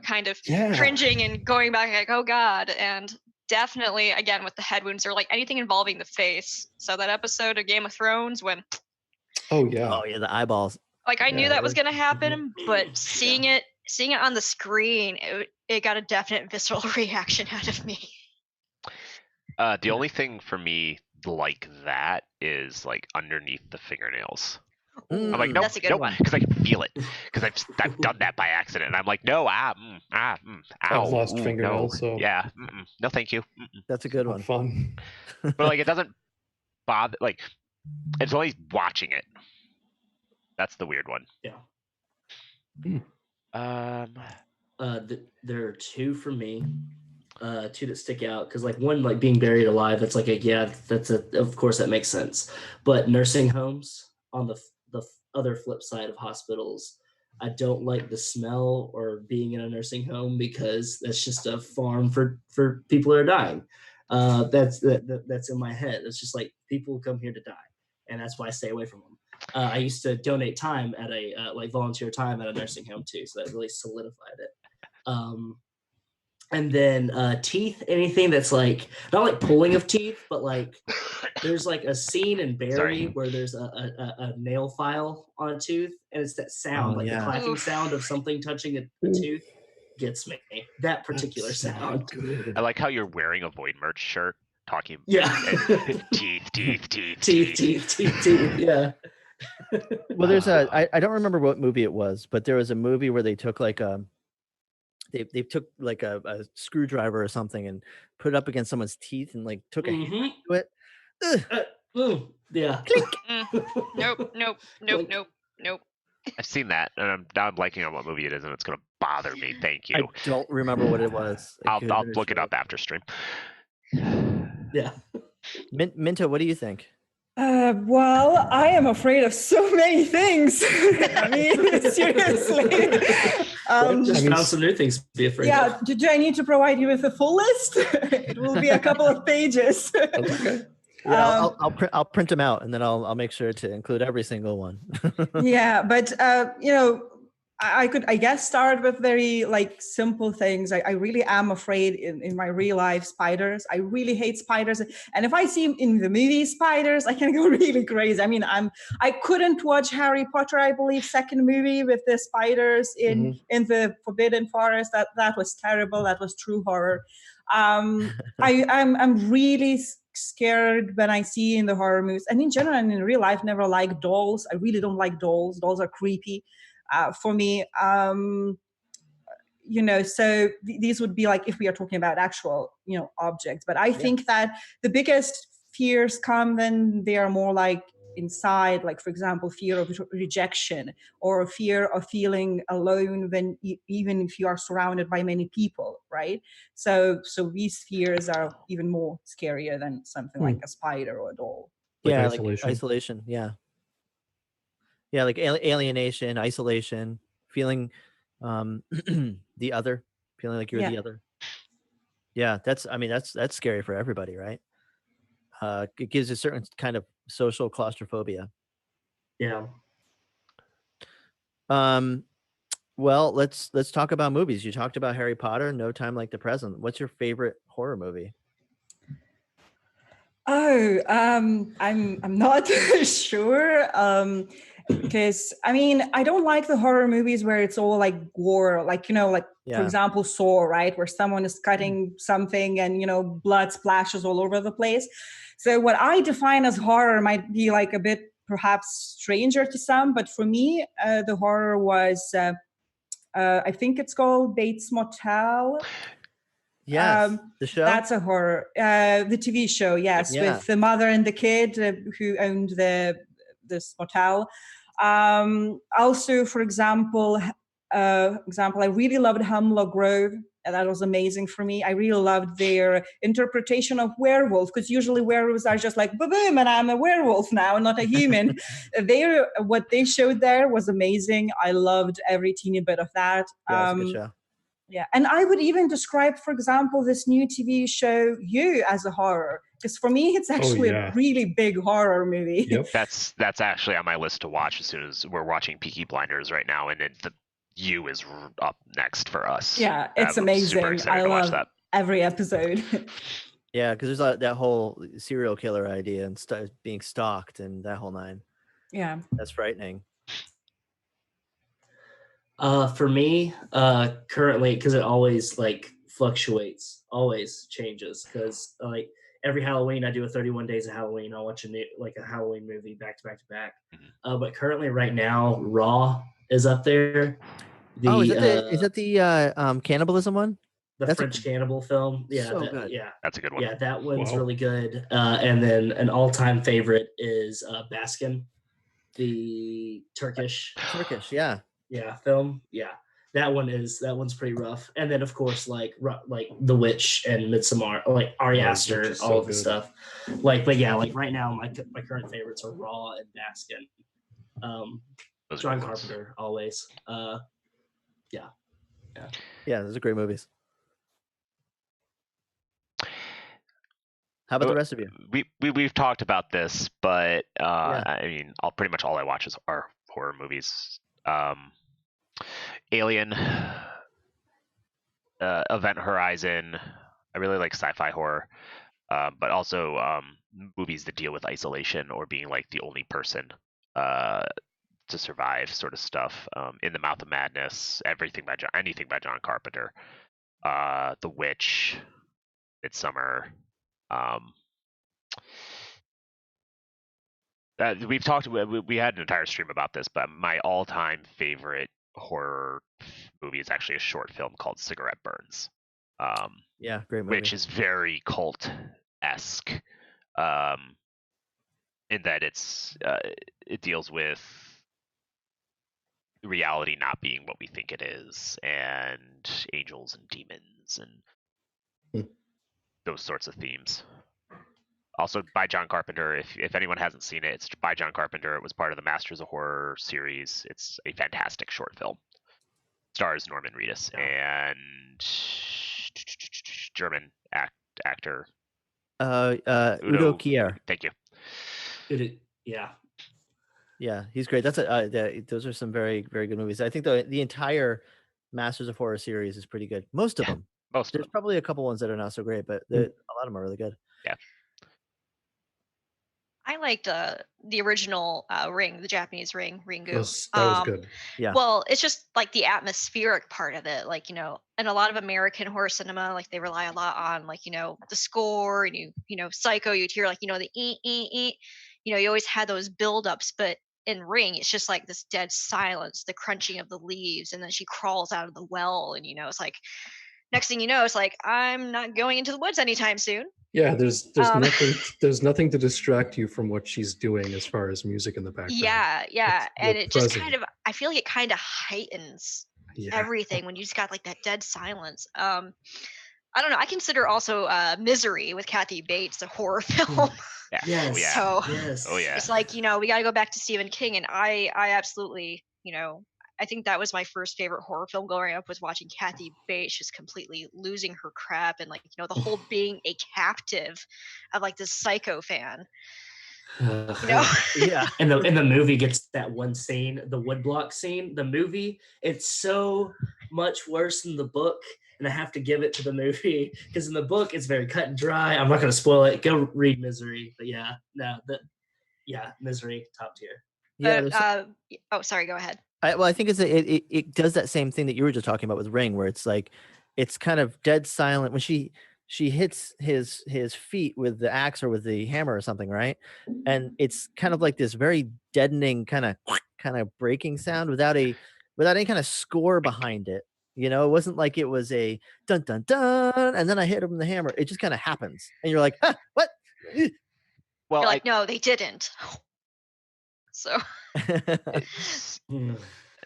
kind of cringing and going back like, oh God. And definitely, again, with the head wounds or like anything involving the face. So that episode of Game of Thrones when the eyeballs. Like I knew that was going to happen, but seeing it on the screen, it got a definite visceral reaction out of me. The only thing for me like that is like underneath the fingernails. I'm like, nope, that's a good one. because I can feel it. Because I've done that by accident. And I'm like, no, ow. I've lost fingernails, no. so Yeah, no, thank you. That's a good one. Fun. But like, it doesn't bother. Like, it's only watching it. That's the weird one. Yeah. There are two for me. Two that stick out because like one like being buried alive. That's like of course that makes sense. But nursing homes on the other flip side of hospitals, I don't like the smell or being in a nursing home because that's just a farm for people who are dying. That's in my head. It's just like people come here to die, and that's why I stay away from them. I used to donate time at a volunteer time at a nursing home too, so that really solidified it. And then teeth, anything that's like not like pulling of teeth, but like there's like a scene in Barry where there's a nail file on a tooth, and it's that sound, the clacking sound of something touching a tooth gets me. That particular sound. I like how you're wearing a Void merch shirt, talking. Teeth. Yeah. Well, there's I don't remember what movie it was, but there was a movie where they took like they took like a screwdriver or something and put it up against someone's teeth and like took a hand to it. Yeah. Nope. I've seen that, and I'm now blanking on what movie it is, and it's going to bother me. Thank you. I don't remember what it was. I'll look it up after stream. Yeah. Minta, what do you think? Well, I am afraid of so many things. I mean, seriously. Just found some new things to be afraid of. Yeah, do I need to provide you with a full list? It will be a couple of pages. Okay. Yeah, I'll print them out, and then I'll make sure to include every single one. Yeah, but I could, I guess, start with very like simple things. I really am afraid in my real life spiders. I really hate spiders, and if I see in the movie spiders, I can go really crazy. I mean, I couldn't watch Harry Potter, I believe, second movie with the spiders in the Forbidden Forest. That was terrible. That was true horror. I'm really scared when I see in the horror movies, and in general and in real life, never like dolls. I really don't like dolls. Dolls are creepy. For me, so these would be like if we are talking about actual, objects. But I think that the biggest fears come when they are more like inside, like, for example, fear of rejection or fear of feeling alone when even if you are surrounded by many people, right? So these fears are even more scarier than something like a spider or a doll. Like isolation. Like isolation. Yeah, like alienation, isolation, feeling the other, feeling like you're the other. Yeah, that's scary for everybody, right? It gives a certain kind of social claustrophobia. Yeah. Well, let's talk about movies. You talked about Harry Potter, No Time Like the Present. What's your favorite horror movie? Oh, I'm not sure. Because I mean, I don't like the horror movies where it's all like gore, like, for example, Saw, right? Where someone is cutting something and, blood splashes all over the place. So what I define as horror might be like a bit perhaps stranger to some, but for me, the horror was, I think it's called Bates Motel. Yes, the show? That's a horror. The TV show, yes, with the mother and the kid who owned the this motel. Also, for example, I really loved Hemlock Grove. And that was amazing for me. I really loved their interpretation of werewolf, because usually werewolves are just like, boom, and I'm a werewolf now, not a human. What they showed there was amazing. I loved every teeny bit of that. Yeah, it's a good show. Yeah, and I would even describe, for example, this new TV show, You, as a horror. Because for me, it's actually a really big horror movie. Yep. That's actually on my list to watch as soon as we're watching Peaky Blinders right now, and You is up next for us. Yeah, it's amazing. Super excited to watch that. Every episode. Yeah, because there's that whole serial killer idea and being stalked and that whole nine. Yeah, that's frightening. For me, currently, because it always like fluctuates, always changes. Because like every Halloween, I do a 31 Days of Halloween. I'll watch a Halloween movie back to back to back. But currently, right now, Raw is up there. Is that the cannibalism one? The French cannibal film. Yeah, so good. Yeah, that's a good one. Yeah, that one's really good. And then an all-time favorite is Baskin, the Turkish. Yeah. Yeah, film. Yeah, that one's pretty rough. And then of course like The Witch and Midsommar, like Ari Aster, all of the stuff. But right now my current favorites are Raw and Baskin. John Carpenter always. Yeah, those are great movies. How about the rest of you? We've talked about this, but I mean, pretty much all I watch are horror movies. Alien, Event Horizon. I really like sci-fi horror, but also movies that deal with isolation or being like the only person to survive, sort of stuff. In the Mouth of Madness, anything by John Carpenter, The Witch, Midsommar. We've talked. We had an entire stream about this, but my all-time favorite horror movie is actually a short film called Cigarette Burns. Great movie. Which is very cult-esque, in that it deals with reality not being what we think it is, and angels and demons and those sorts of themes. Also by John Carpenter. If anyone hasn't seen it, it's by John Carpenter. It was part of the Masters of Horror series. It's a fantastic short film. Stars Norman Reedus and German actor Udo Kier. Thank you. Yeah, he's great. Those are some very, very good movies. I think the entire Masters of Horror series is pretty good. Most of them. There's probably a couple ones that are not so great, but a lot of them are really good. Yeah. I liked the original Ring, the Japanese Ringu. That was good. Yeah. Well, it's just like the atmospheric part of it, like, and a lot of American horror cinema, like they rely a lot on like, the score and Psycho, you'd hear like, the you always had those buildups, but in Ring, it's just like this dead silence, the crunching of the leaves, and then she crawls out of the well, and it's like next thing you know, it's like I'm not going into the woods anytime soon. Yeah, there's nothing to distract you from what she's doing as far as music in the background. Yeah, and it just kind of, I feel like it kind of heightens everything when you just got like that dead silence. I don't know. I consider also Misery with Kathy Bates a horror film. Yes. So yes. It's like, we got to go back to Stephen King, and I absolutely, I think that was my first favorite horror film growing up, was watching Kathy Bates just completely losing her crap, and like, the whole being a captive of like this Psycho fan. Yeah. And the movie gets that one scene, the woodblock scene. The movie, it's so much worse than the book, and I have to give it to the movie because in the book it's very cut and dry. I'm not going to spoil it. Go read Misery. But Misery, top tier. Yeah. Sorry. Go ahead. I think it does that same thing that you were just talking about with Ring, where it's like it's kind of dead silent when she hits his feet with the axe or with the hammer or something, right? And it's kind of like this very deadening kind of breaking sound without any kind of score behind it. It wasn't like it was a dun dun dun and then I hit him with the hammer. It just kind of happens, and you're like, what? Well, you're like, no, they didn't. So, It's,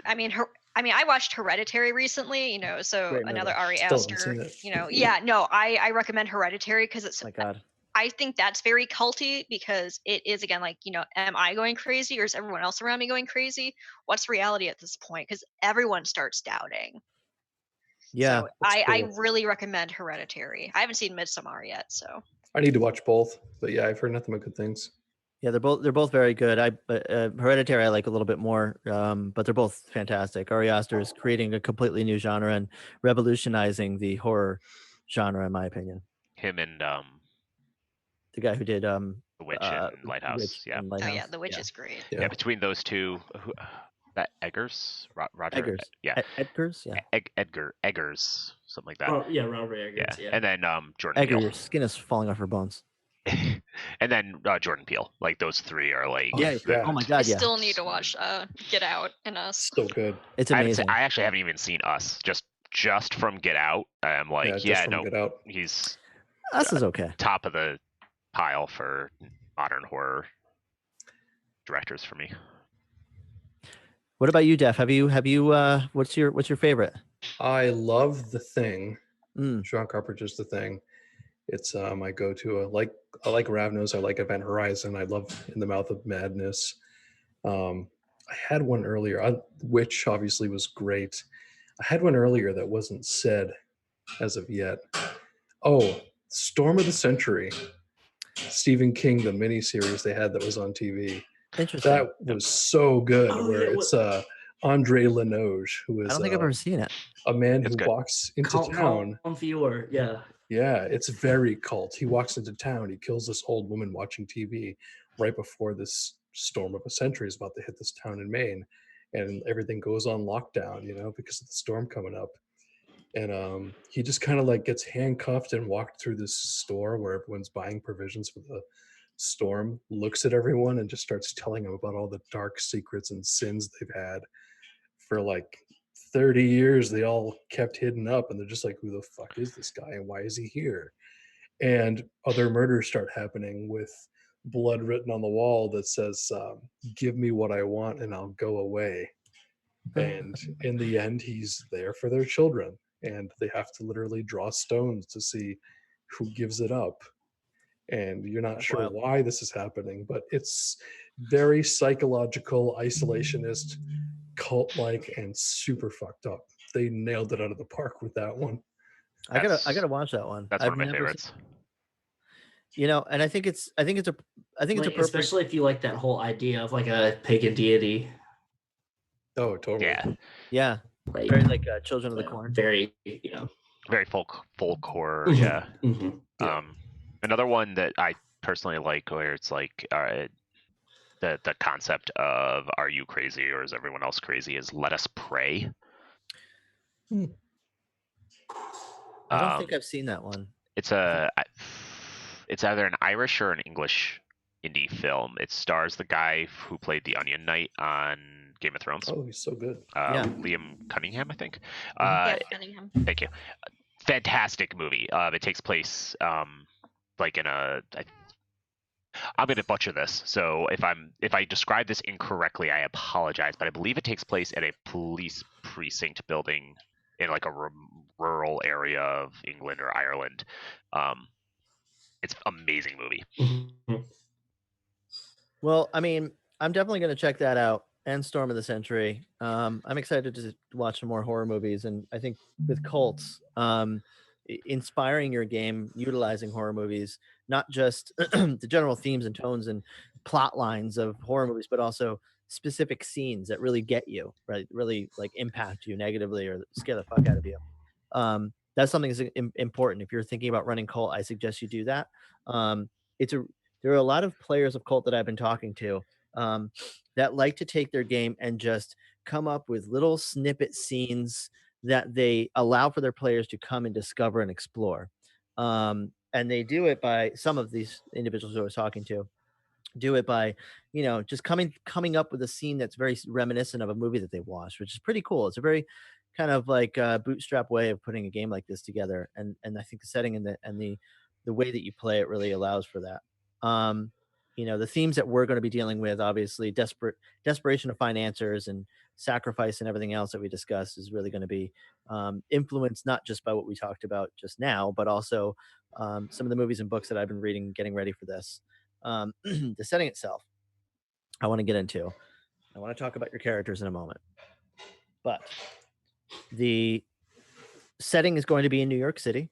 I mean, I watched Hereditary recently, you know, so Great another movie. Ari Still haven't Aster, seen it. you know, yeah, no, I recommend Hereditary because it's, My God. I think that's very culty because it is, again, like, you know, am I going crazy or is everyone else around me going crazy? What's reality at this point? Because everyone starts doubting. Yeah. So That's I cool. really recommend Hereditary. I haven't seen Midsommar yet, so. I need to watch both, but yeah, I've heard nothing but good things. Yeah, they're both very good. Hereditary I like a little bit more, but they're both fantastic. Ari Aster is creating a completely new genre and revolutionizing the horror genre, in my opinion. him and The guy who did the Witch and Lighthouse. Witch Yeah. and Oh Lighthouse. yeah, The Witch is great. Yeah. Between those two, that Eggers, Roger. Eggers. Yeah. Edgars. Yeah. Eggers, something like that. Oh, yeah, Robert Eggers. Yeah. And then Jordan Edgar, Peele. your skin is falling off your bones. And then Jordan Peele. Like those three are like. Yeah. Oh my I God. Yeah. still need to watch Get Out and Us. So good. It's I amazing. actually haven't even seen Us. Just from Get Out, I'm like, Get out. he's Us is okay. top of the pile for modern horror directors for me. What about you, Def? Have you what's your favorite? I love The Thing. Mm. John Carpenter's The Thing. It's my go-to. I like Ravnos. I like Event Horizon. I love In the Mouth of Madness. I had one earlier, which obviously was great. I had one earlier that wasn't said as of yet. Oh, Storm of the Century. Stephen King, the miniseries they had that was on TV. Interesting. That was so good. Oh, where yeah, it's Andre Lenoge, who is I don't think I've ever seen it. a man It's who good. walks into town. Viewer, yeah. Yeah, it's very cult. He walks into town. He kills this old woman watching TV right before this storm of a century is about to hit this town in Maine, and everything goes on lockdown, because of the storm coming up. And he just kind of like gets handcuffed and walked through this store where everyone's buying provisions for the storm, looks at everyone and just starts telling them about all the dark secrets and sins they've had for like 30 years. They all kept hidden up, and they're just like, who the fuck is this guy and why is he here? And other murders start happening with blood written on the wall that says, give me what I want and I'll go away. And in the end, he's there for their children, and they have to literally draw stones to see who gives it up. And you're not sure why this is happening, but it's very psychological, isolationist, cult-like, and super fucked up. They nailed it out of the park with that one. I gotta watch that one. That's one of my favorites. And I think it's a perfect, especially if you like that whole idea of like a pagan deity. Oh, totally. Yeah. Like, very like Children of the Corn. Very, very folk horror. Yeah. Mm-hmm. Another one that I personally like, where it's like the concept of "Are you crazy or is everyone else crazy?" is "Let Us Pray." I don't think I've seen that one. It's either an Irish or an English indie film. It stars the guy who played the Onion Knight on Game of Thrones. Oh, he's so good. Liam Cunningham, I think. Cunningham. Thank you. Fantastic movie. It takes place like in a. I'm going to butcher this, so if I describe this incorrectly, I apologize. But I believe it takes place at a police precinct building in like a rural area of England or Ireland. It's an amazing movie. Mm-hmm. Well, I mean, I'm definitely going to check that out. And Storm of the Century. I'm excited to watch some more horror movies, and I think with cults, inspiring your game, utilizing horror movies, not just the general themes and tones and plot lines of horror movies, but also specific scenes that really get you, right? Really like impact you negatively or scare the fuck out of you. That's something that's important. If you're thinking about running cult, I suggest you do that. There are a lot of players of cult that I've been talking to that like to take their game and just come up with little snippet scenes that they allow for their players to come and discover and explore. And they do it by, some of these individuals who I was talking to do it by, just coming up with a scene that's very reminiscent of a movie that they watched, which is pretty cool. It's a very kind of like bootstrap way of putting a game like this together. And I think the setting and the way that you play it really allows for that. the themes that we're going to be dealing with, obviously desperation to find answers and sacrifice and everything else that we discussed is really going to be influenced not just by what we talked about just now, but also some of the movies and books that I've been reading, getting ready for this. The setting itself, I want to get into. I want to talk about your characters in a moment, but the setting is going to be in New York City.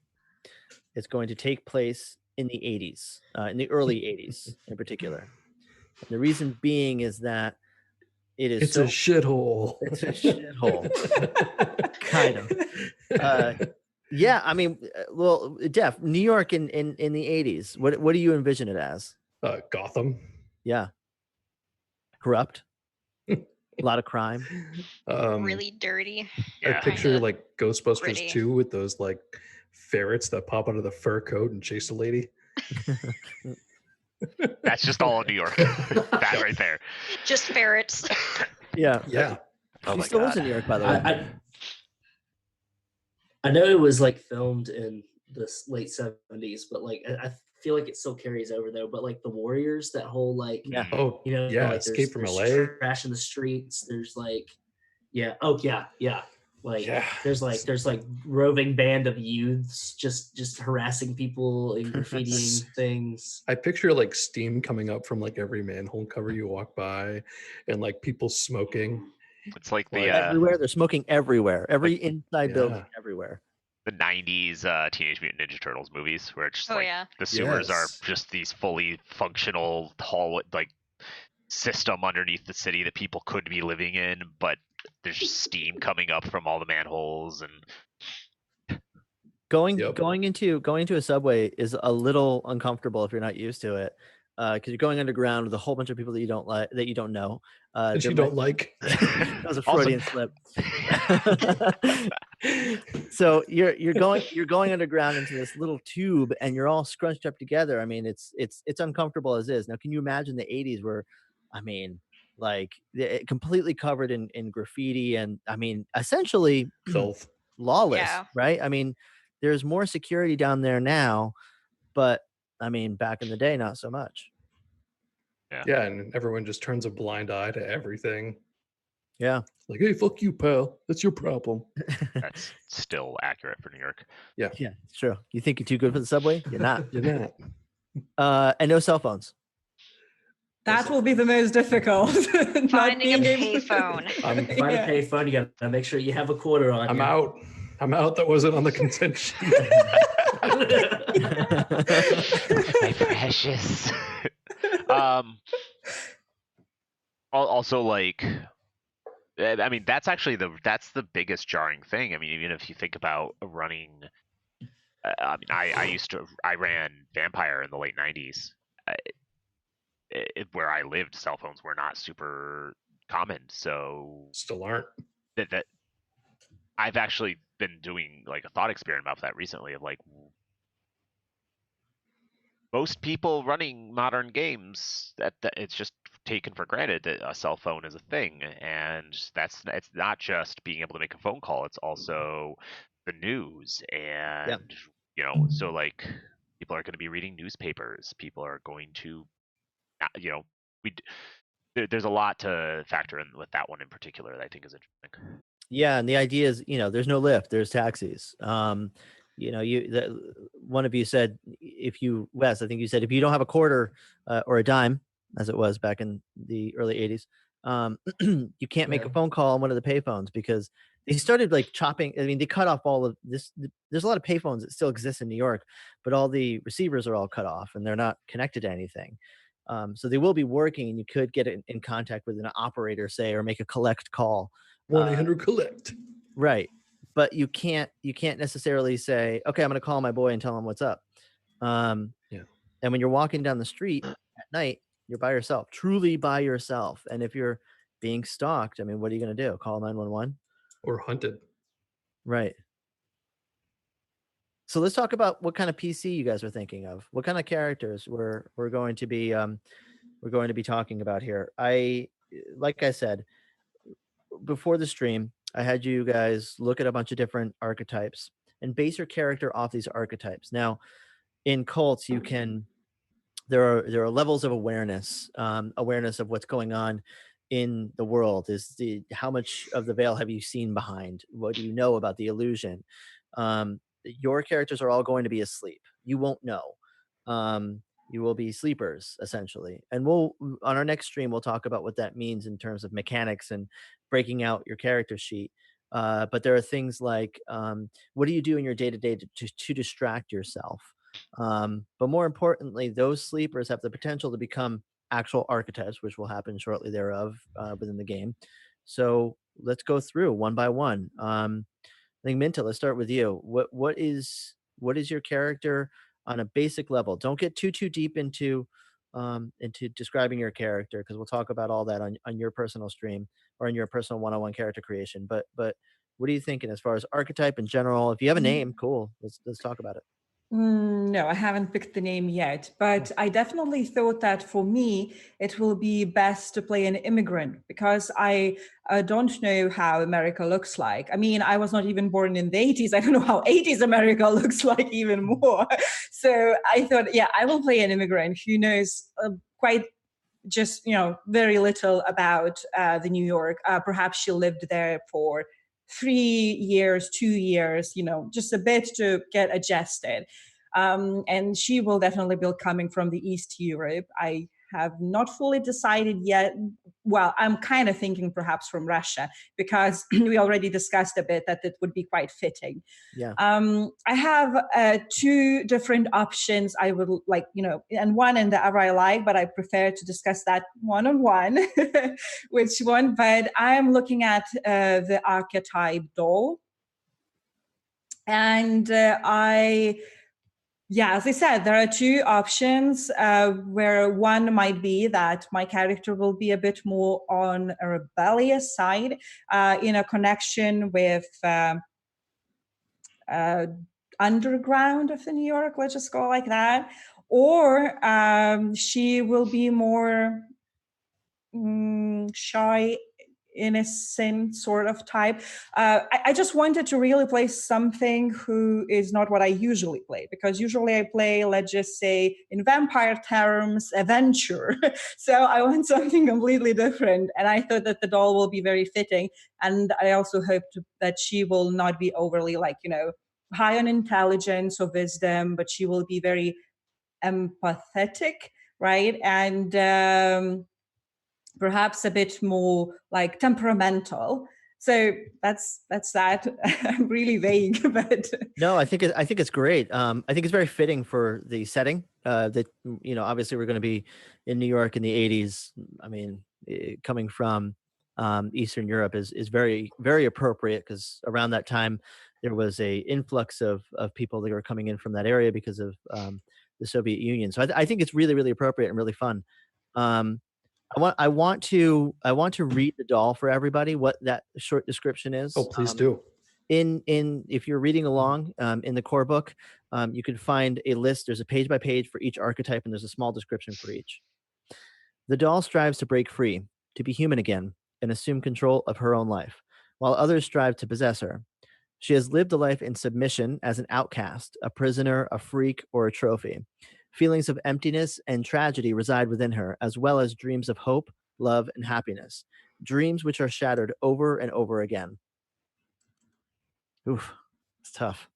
It's going to take place in the 80s, in the early 80s in particular. And the reason being is that it's a shithole. It's a shithole. Kind of. Yeah, I mean, well, Def, New York in the 80s, what do you envision it as? Gotham. Yeah. Corrupt. A lot of crime. Really dirty. I picture like Ghostbusters gritty. 2 with those like ferrets that pop out of the fur coat and chase a lady. That's just all in New York. That right there. Just ferrets. Yeah. Yeah. She still lives in New York, by the way. I know it was like filmed in the late 70s, but like I feel like it still carries over though. But like the Warriors, that whole like like, Escape from LA, trash in the streets. There's like like there's like roving band of youths just harassing people and graffitiing things. I picture like steam coming up from like every manhole cover you walk by, and like people smoking. It's like the everywhere. They're smoking everywhere. Every inside building, everywhere. The 90s Teenage Mutant Ninja Turtles movies, where it's just the sewers are just these fully functional like system underneath the city that people could be living in, but there's just steam coming up from all the manholes. And going into a subway is a little uncomfortable if you're not used to it, because you're going underground with a whole bunch of people that you don't like, that you don't know. That you don't like. That was a Freudian slip. So you're going underground into this little tube, and you're all scrunched up together. I mean, it's uncomfortable as is. Now, can you imagine the 80s where, I mean, like completely covered in graffiti and, I mean, essentially filth, lawless, right? I mean, there's more security down there now, but I mean, back in the day, not so much. Yeah, and everyone just turns a blind eye to everything. Yeah. Like, hey, fuck you, pal. That's your problem. That's still accurate for New York. Yeah, it's true. You think you're too good for the subway? You're not. You're not. And no cell phones. That will be the most difficult. Finding a payphone. Find a payphone. You gotta make sure you have a quarter on. I'm out. That wasn't on the consent sheet. My precious. Also, like, I mean, that's actually that's the biggest jarring thing. I mean, even if you think about running, I mean, I ran Vampire in the late 90s. Where I lived, cell phones were not super common, so still aren't. That I've actually been doing like a thought experiment about that recently, of like, most people running modern games, that it's just taken for granted that a cell phone is a thing, and it's not just being able to make a phone call, it's also the news, and so like people are going to be reading newspapers, people are going to there's a lot to factor in with that one in particular that I think is interesting. Yeah, and the idea is, there's no Lyft, there's taxis. One of you said, Wes, I think you said, if you don't have a quarter or a dime, as it was back in the early 80s, you can't make a phone call on one of the payphones, because they started like chopping. I mean, they cut off all of this. There's a lot of payphones that still exist in New York, but all the receivers are all cut off and they're not connected to anything. So they will be working, and you could get in contact with an operator, say, or make a collect call. 1-800-COLLECT. Right. But you can't necessarily say, okay, I'm going to call my boy and tell him what's up. And when you're walking down the street at night, you're by yourself, truly by yourself. And if you're being stalked, I mean, what are you going to do? Call 911? Or hunted. Right. So let's talk about what kind of PC you guys are thinking of. What kind of characters we're going to be talking about here. Like I said before the stream, I had you guys look at a bunch of different archetypes and base your character off these archetypes. Now, in cults, you can there are levels of awareness, awareness of what's going on in the world. Is how much of the veil have you seen behind? What do you know about the illusion? Your characters are all going to be asleep. You won't know. You will be sleepers essentially, and we'll on our next stream we'll talk about what that means in terms of mechanics and breaking out your character sheet. But there are things like what do you do in your day-to-day to distract yourself? But more importantly, those sleepers have the potential to become actual archetypes, which will happen shortly thereof within the game. So let's go through one by one. I think Minta, let's start with you. What is your character on a basic level? Don't get too deep into describing your character, because we'll talk about all that on your personal stream or in your personal one-on-one character creation. But what are you thinking as far as archetype in general? If you have a name, cool. Let's talk about it. No, I haven't picked the name yet, but I definitely thought that for me, it will be best to play an immigrant, because I don't know how America looks like. I mean, I was not even born in the 80s. I don't know how 80s America looks like even more. So I thought, yeah, I will play an immigrant who knows quite just, very little about the New York. Perhaps she lived there for 3 years, 2 years, just a bit to get adjusted. And she will definitely be coming from the East Europe. I have not fully decided yet. Well, I'm kind of thinking perhaps from Russia, because we already discussed a bit that it would be quite fitting. Yeah. I have 2 different options I would like, and one and the other I like, but I prefer to discuss that one-on-one, which one. But I'm looking at the archetype doll. And as I said, there are 2 options where one might be that my character will be a bit more on a rebellious side in a connection with underground of the New York, let's just go like that. Or she will be more shy, innocent sort of type. I just wanted to really play something who is not what I usually play, because usually I play, let's just say in vampire terms, adventure. So I want something completely different, and I thought that the doll will be very fitting. And I also hope that she will not be overly high on intelligence or wisdom, but she will be very empathetic, right? And perhaps a bit more temperamental. So that's that. I'm really vague, but no, I think it's great. I think it's very fitting for the setting. That obviously we're going to be in New York in the 80s. I mean, coming from Eastern Europe is very, very appropriate, because around that time there was a influx of people that were coming in from that area because of the Soviet Union. So I think it's really, really appropriate and really fun. I want to read the doll for everybody, what that short description is. Oh, please do. If you're reading along in the core book, you can find a list. There's a page by page for each archetype, and there's a small description for each. The doll strives to break free, to be human again, and assume control of her own life, while others strive to possess her. She has lived a life in submission as an outcast, a prisoner, a freak, or a trophy. Feelings of emptiness and tragedy reside within her, as well as dreams of hope, love, and happiness. Dreams which are shattered over and over again. Oof, it's tough.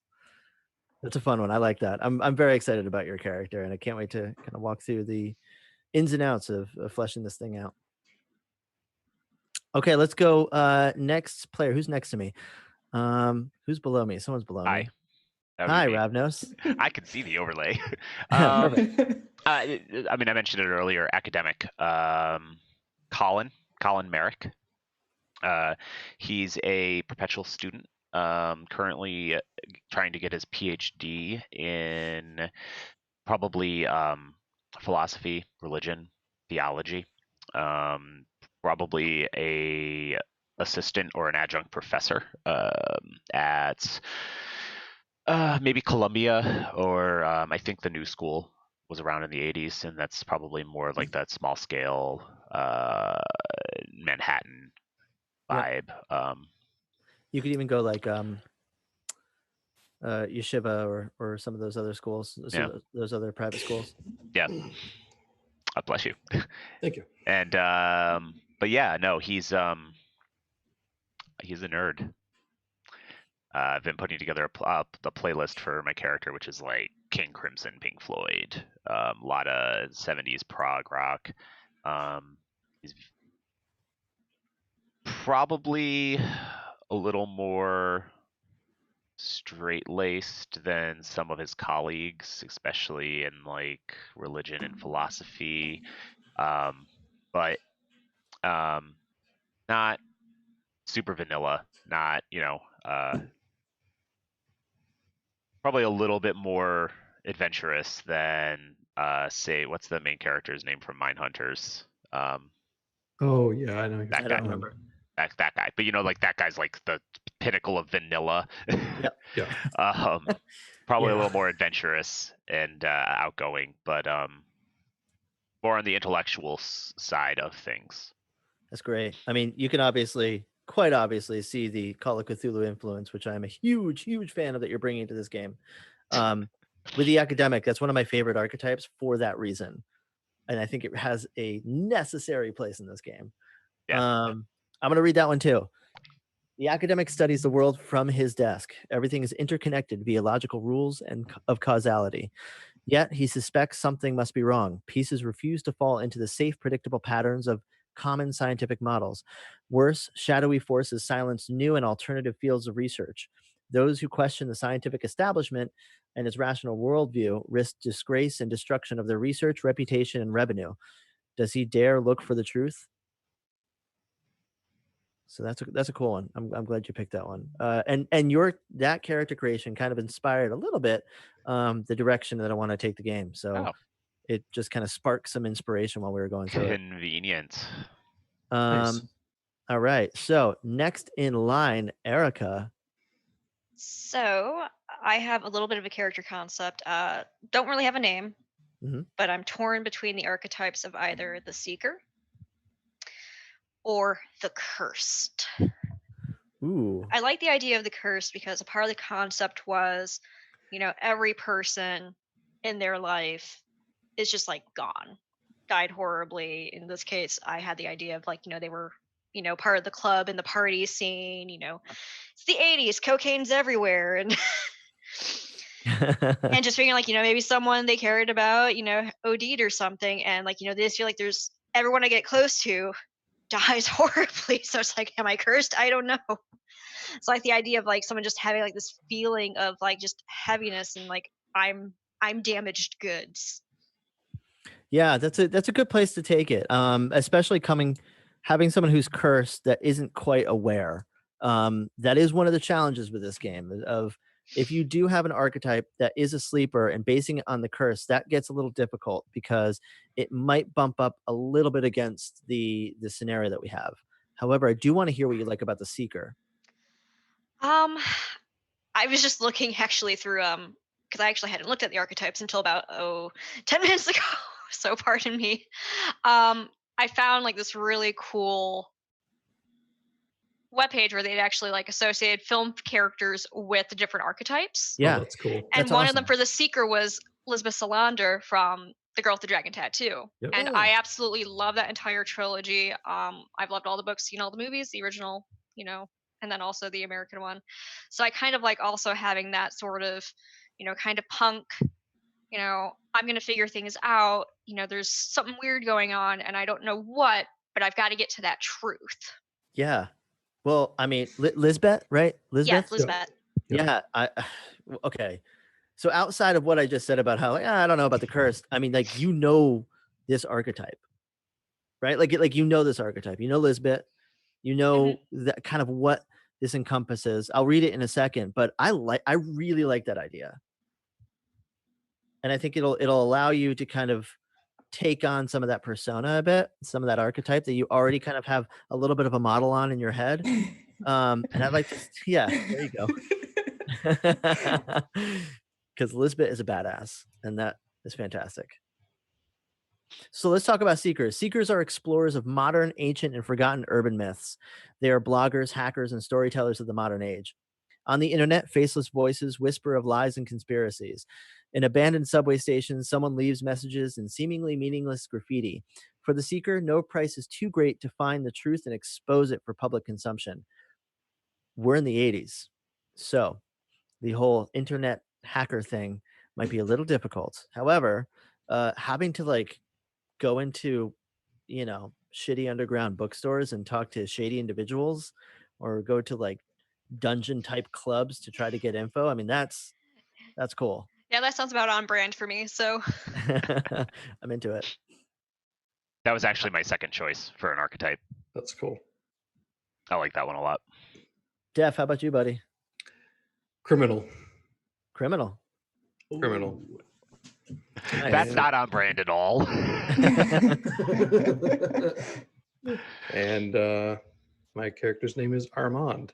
That's a fun one. I like that. I'm very excited about your character, and I can't wait to kind of walk through the ins and outs of fleshing this thing out. Okay, let's go. Next player. Who's next to me? Who's below me? Someone's below me. Hi, Ravnos. I can see the overlay. I mean, I mentioned it earlier. Academic. Colin Merrick. He's a perpetual student. Currently trying to get his PhD in probably philosophy, religion, theology. Probably a assistant or an adjunct professor at maybe Columbia, or I think the New School was around in the 80s, and that's probably more like that small scale Manhattan vibe. You could even go like yeshiva or some of those other schools, those other private schools. Yeah. God bless you. Thank you. And but yeah, no, he's a nerd. I've been putting together the playlist for my character, which is like King Crimson, Pink Floyd, a lot of 70s prog rock. He's probably a little more straight-laced than some of his colleagues, especially in like religion and philosophy, but not super vanilla, not probably a little bit more adventurous than say, what's the main character's name from Mindhunters? Oh yeah, I know. I don't remember. That guy, but like that guy's like the pinnacle of vanilla. Yep. Yeah. Probably a little more adventurous and outgoing, but more on the intellectual side of things. That's great. I mean, you can quite obviously see the Call of Cthulhu influence, which I'm a huge fan of that you're bringing to this game. With the academic, that's one of my favorite archetypes for that reason. And I think it has a necessary place in this game. Yeah. I'm going to read that one too. The academic studies the world from his desk. Everything is interconnected via logical rules and of causality. Yet he suspects something must be wrong. Pieces refuse to fall into the safe, predictable patterns of common scientific models. Worse, shadowy forces silence new and alternative fields of research. Those who question the scientific establishment and its rational worldview risk disgrace and destruction of their research, reputation, and revenue. Does he dare look for the truth? So that's a cool one. I'm glad you picked that one. And that character creation kind of inspired a little bit the direction that I want to take the game. So it just kind of sparked some inspiration while we were going through it. Convenient. Nice. All right. So next in line, Erykah. So I have a little bit of a character concept. Don't really have a name, but I'm torn between the archetypes of either the Seeker or the Cursed. Ooh. I like the idea of the Cursed because a part of the concept was, every person in their life is just like gone, died horribly. In this case, I had the idea of like, they were, part of the club and the party scene, it's the 80s, cocaine's everywhere. And and just figuring like, maybe someone they cared about, OD'd or something. And like, they just feel like there's everyone I get close to dies horribly. So it's like, am I cursed? I don't know. It's like the idea of like someone just having like this feeling of like just heaviness and like I'm damaged goods. Yeah, that's a good place to take it. Especially having someone who's cursed that isn't quite aware. That is one of the challenges with this game of if you do have an archetype that is a sleeper and basing it on the curse, that gets a little difficult because it might bump up a little bit against the scenario that we have. However, I do want to hear what you like about the Seeker. I was just looking actually through because I actually hadn't looked at the archetypes until about 10 minutes ago. So pardon me. I found like this really cool webpage where they'd actually like associated film characters with the different archetypes. Yeah, that's cool. And that's one awesome. of them for the Seeker was Lisbeth Salander from The Girl with the Dragon Tattoo. Yep. And I absolutely love that entire trilogy. I've loved all the books, all the movies, the original, and then also the American one. So I kind of like also having that sort of, kind of punk, I'm going to figure things out. There's something weird going on and I don't know what, but I've got to get to that truth. Yeah. Well, I mean, Lisbeth, right? Lisbeth? Yeah, Lisbeth. Yeah. Okay. So outside of what I just said about how I don't know about the cursed, I mean, like, this archetype, right? Like this archetype, Lisbeth, that kind of what this encompasses. I'll read it in a second, but I really like that idea. And I think it'll allow you to kind of take on some of that persona a bit, some of that archetype that you already kind of have a little bit of a model on in your head. And I'd like to, there you go. Because Lisbeth is a badass, and that is fantastic. So let's talk about Seekers. Seekers are explorers of modern, ancient, and forgotten urban myths. They are bloggers, hackers, and storytellers of the modern age. On the internet, faceless voices whisper of lies and conspiracies. In abandoned subway stations, someone leaves messages in seemingly meaningless graffiti. For the seeker, no price is too great to find the truth and expose it for public consumption. We're in the 80s, so the whole internet hacker thing might be a little difficult. However, having to like go into, shitty underground bookstores and talk to shady individuals, or go to like dungeon type clubs to try to get info. I mean, that's cool. Yeah, that sounds about on brand for me. So I'm into it. That was actually my second choice for an archetype. That's cool. I like that one a lot. Jeff, how about you, buddy? Criminal. Criminal. Criminal. Nice. That's not on brand at all. And my character's name is Armand.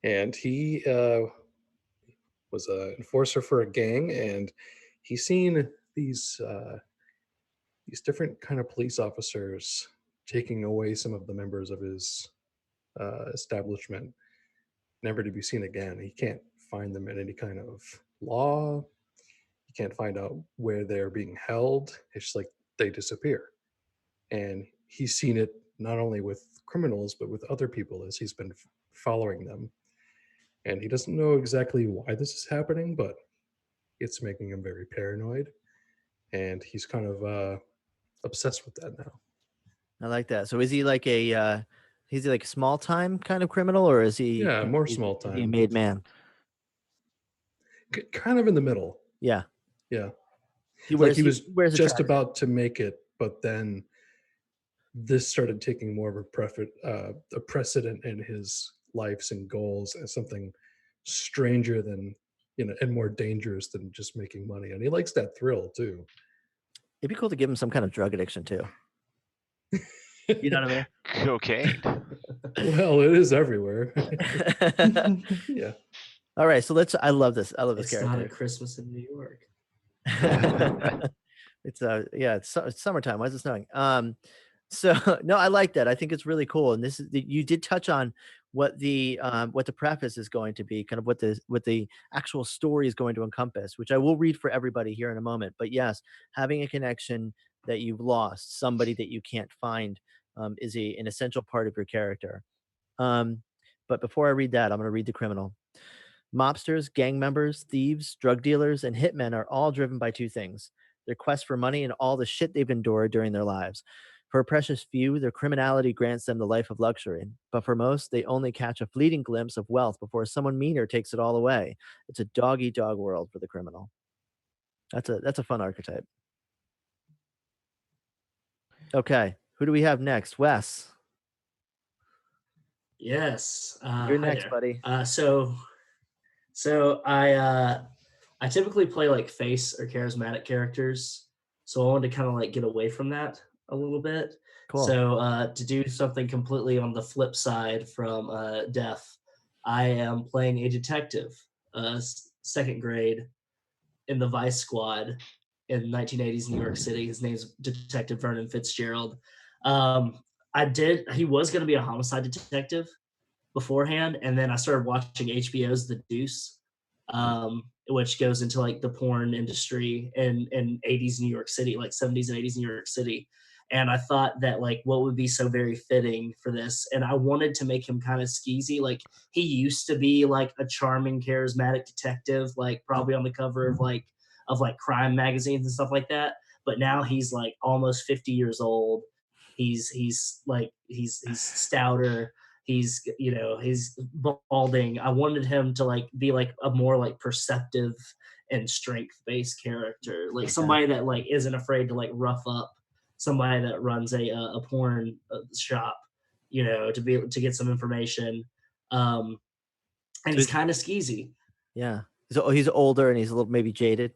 And he was an enforcer for a gang, and he's seen these different kind of police officers taking away some of the members of his establishment, never to be seen again. He can't find them in any kind of law. He can't find out where they're being held. It's just like they disappear. And he's seen it not only with criminals, but with other people as he's been following them. And he doesn't know exactly why this is happening, but it's making him very paranoid. And he's kind of obsessed with that now. I like that. So is he like a small time kind of criminal, or is he? Yeah, more small time. Is he a made man? Kind of in the middle. Yeah. Yeah. He was wears just about to make it, but then this started taking more of a precedent in his lives and goals as something stranger than, and more dangerous than just making money. And he likes that thrill too. It'd be cool to give him some kind of drug addiction too. You know what I mean? Cocaine. Well, it is everywhere. Yeah. All right, so I love this. I love this It's character. not a Christmas in New York. It's summertime. Why is it snowing? So no, I like that. I think it's really cool. And you did touch on what the preface is going to be, kind of what the actual story is going to encompass, which I will read for everybody here in a moment. But yes, having a connection that you've lost, somebody that you can't find, is an essential part of your character. But before I read that, I'm going to read the criminal. Mobsters, gang members, thieves, drug dealers, and hitmen are all driven by two things: their quest for money and all the shit they've endured during their lives. For a precious few, their criminality grants them the life of luxury. But for most, they only catch a fleeting glimpse of wealth before someone meaner takes it all away. It's a dog-eat-dog world for the criminal. That's a fun archetype. Okay, who do we have next? Wes. Yes. You're next, buddy. So I typically play like face or charismatic characters. So I wanted to kind of like get away from that a little bit. Cool. So to do something completely on the flip side from Death, I am playing a detective, second grade in the Vice Squad in 1980s New York City. His name's Detective Vernon Fitzgerald. He was going to be a homicide detective beforehand, and then I started watching HBO's The Deuce, which goes into like the porn industry in 80s New York City, like 70s and 80s New York City. And I thought that like what would be so very fitting for this, and I wanted to make him kind of skeezy. Like he used to be like a charming, charismatic detective, like probably on the cover of crime magazines and stuff like that. But now he's like almost 50 years old. He's stouter. He's balding. I wanted him to like be like a more like perceptive and strength-based character, like somebody that like isn't afraid to like rough up somebody that runs a porn shop, to get some information. And he's kind of skeezy. Yeah. So he's older and he's a little maybe jaded.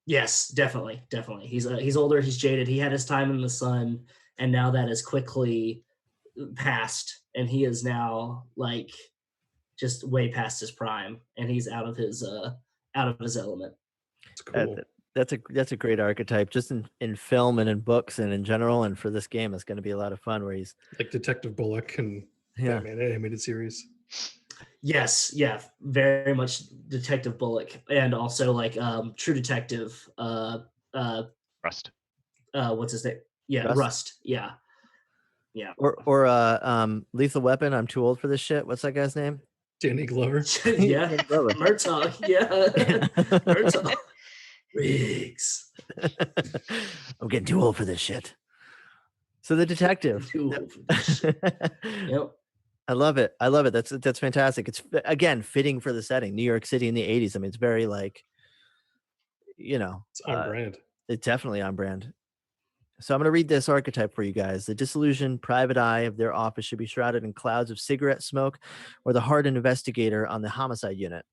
Yes, definitely. He's older. He's jaded. He had his time in the sun, and now that is quickly past, and he is now like just way past his prime, and he's out of his element. That's cool. That's a great archetype, just in film and in books and in general, and for this game, it's going to be a lot of fun. Where he's like Detective Bullock and Yeah. Batman animated series. Yes, yeah, very much Detective Bullock, and also like True Detective. Rust. What's his name? Yeah, Rust. Yeah. Or Lethal Weapon. I'm too old for this shit. What's that guy's name? Danny Glover. Yeah, Murtaugh. Yeah, Murtaugh. Riggs. I'm getting too old for this shit. So the detective. Too old for this shit. Yep. I love it. I love it. That's fantastic. It's again fitting for the setting, New York City in the '80s. I mean, it's very like, It's on brand. It's definitely on brand. So I'm going to read this archetype for you guys. The disillusioned private eye of their office should be shrouded in clouds of cigarette smoke, or the hardened investigator on the homicide unit.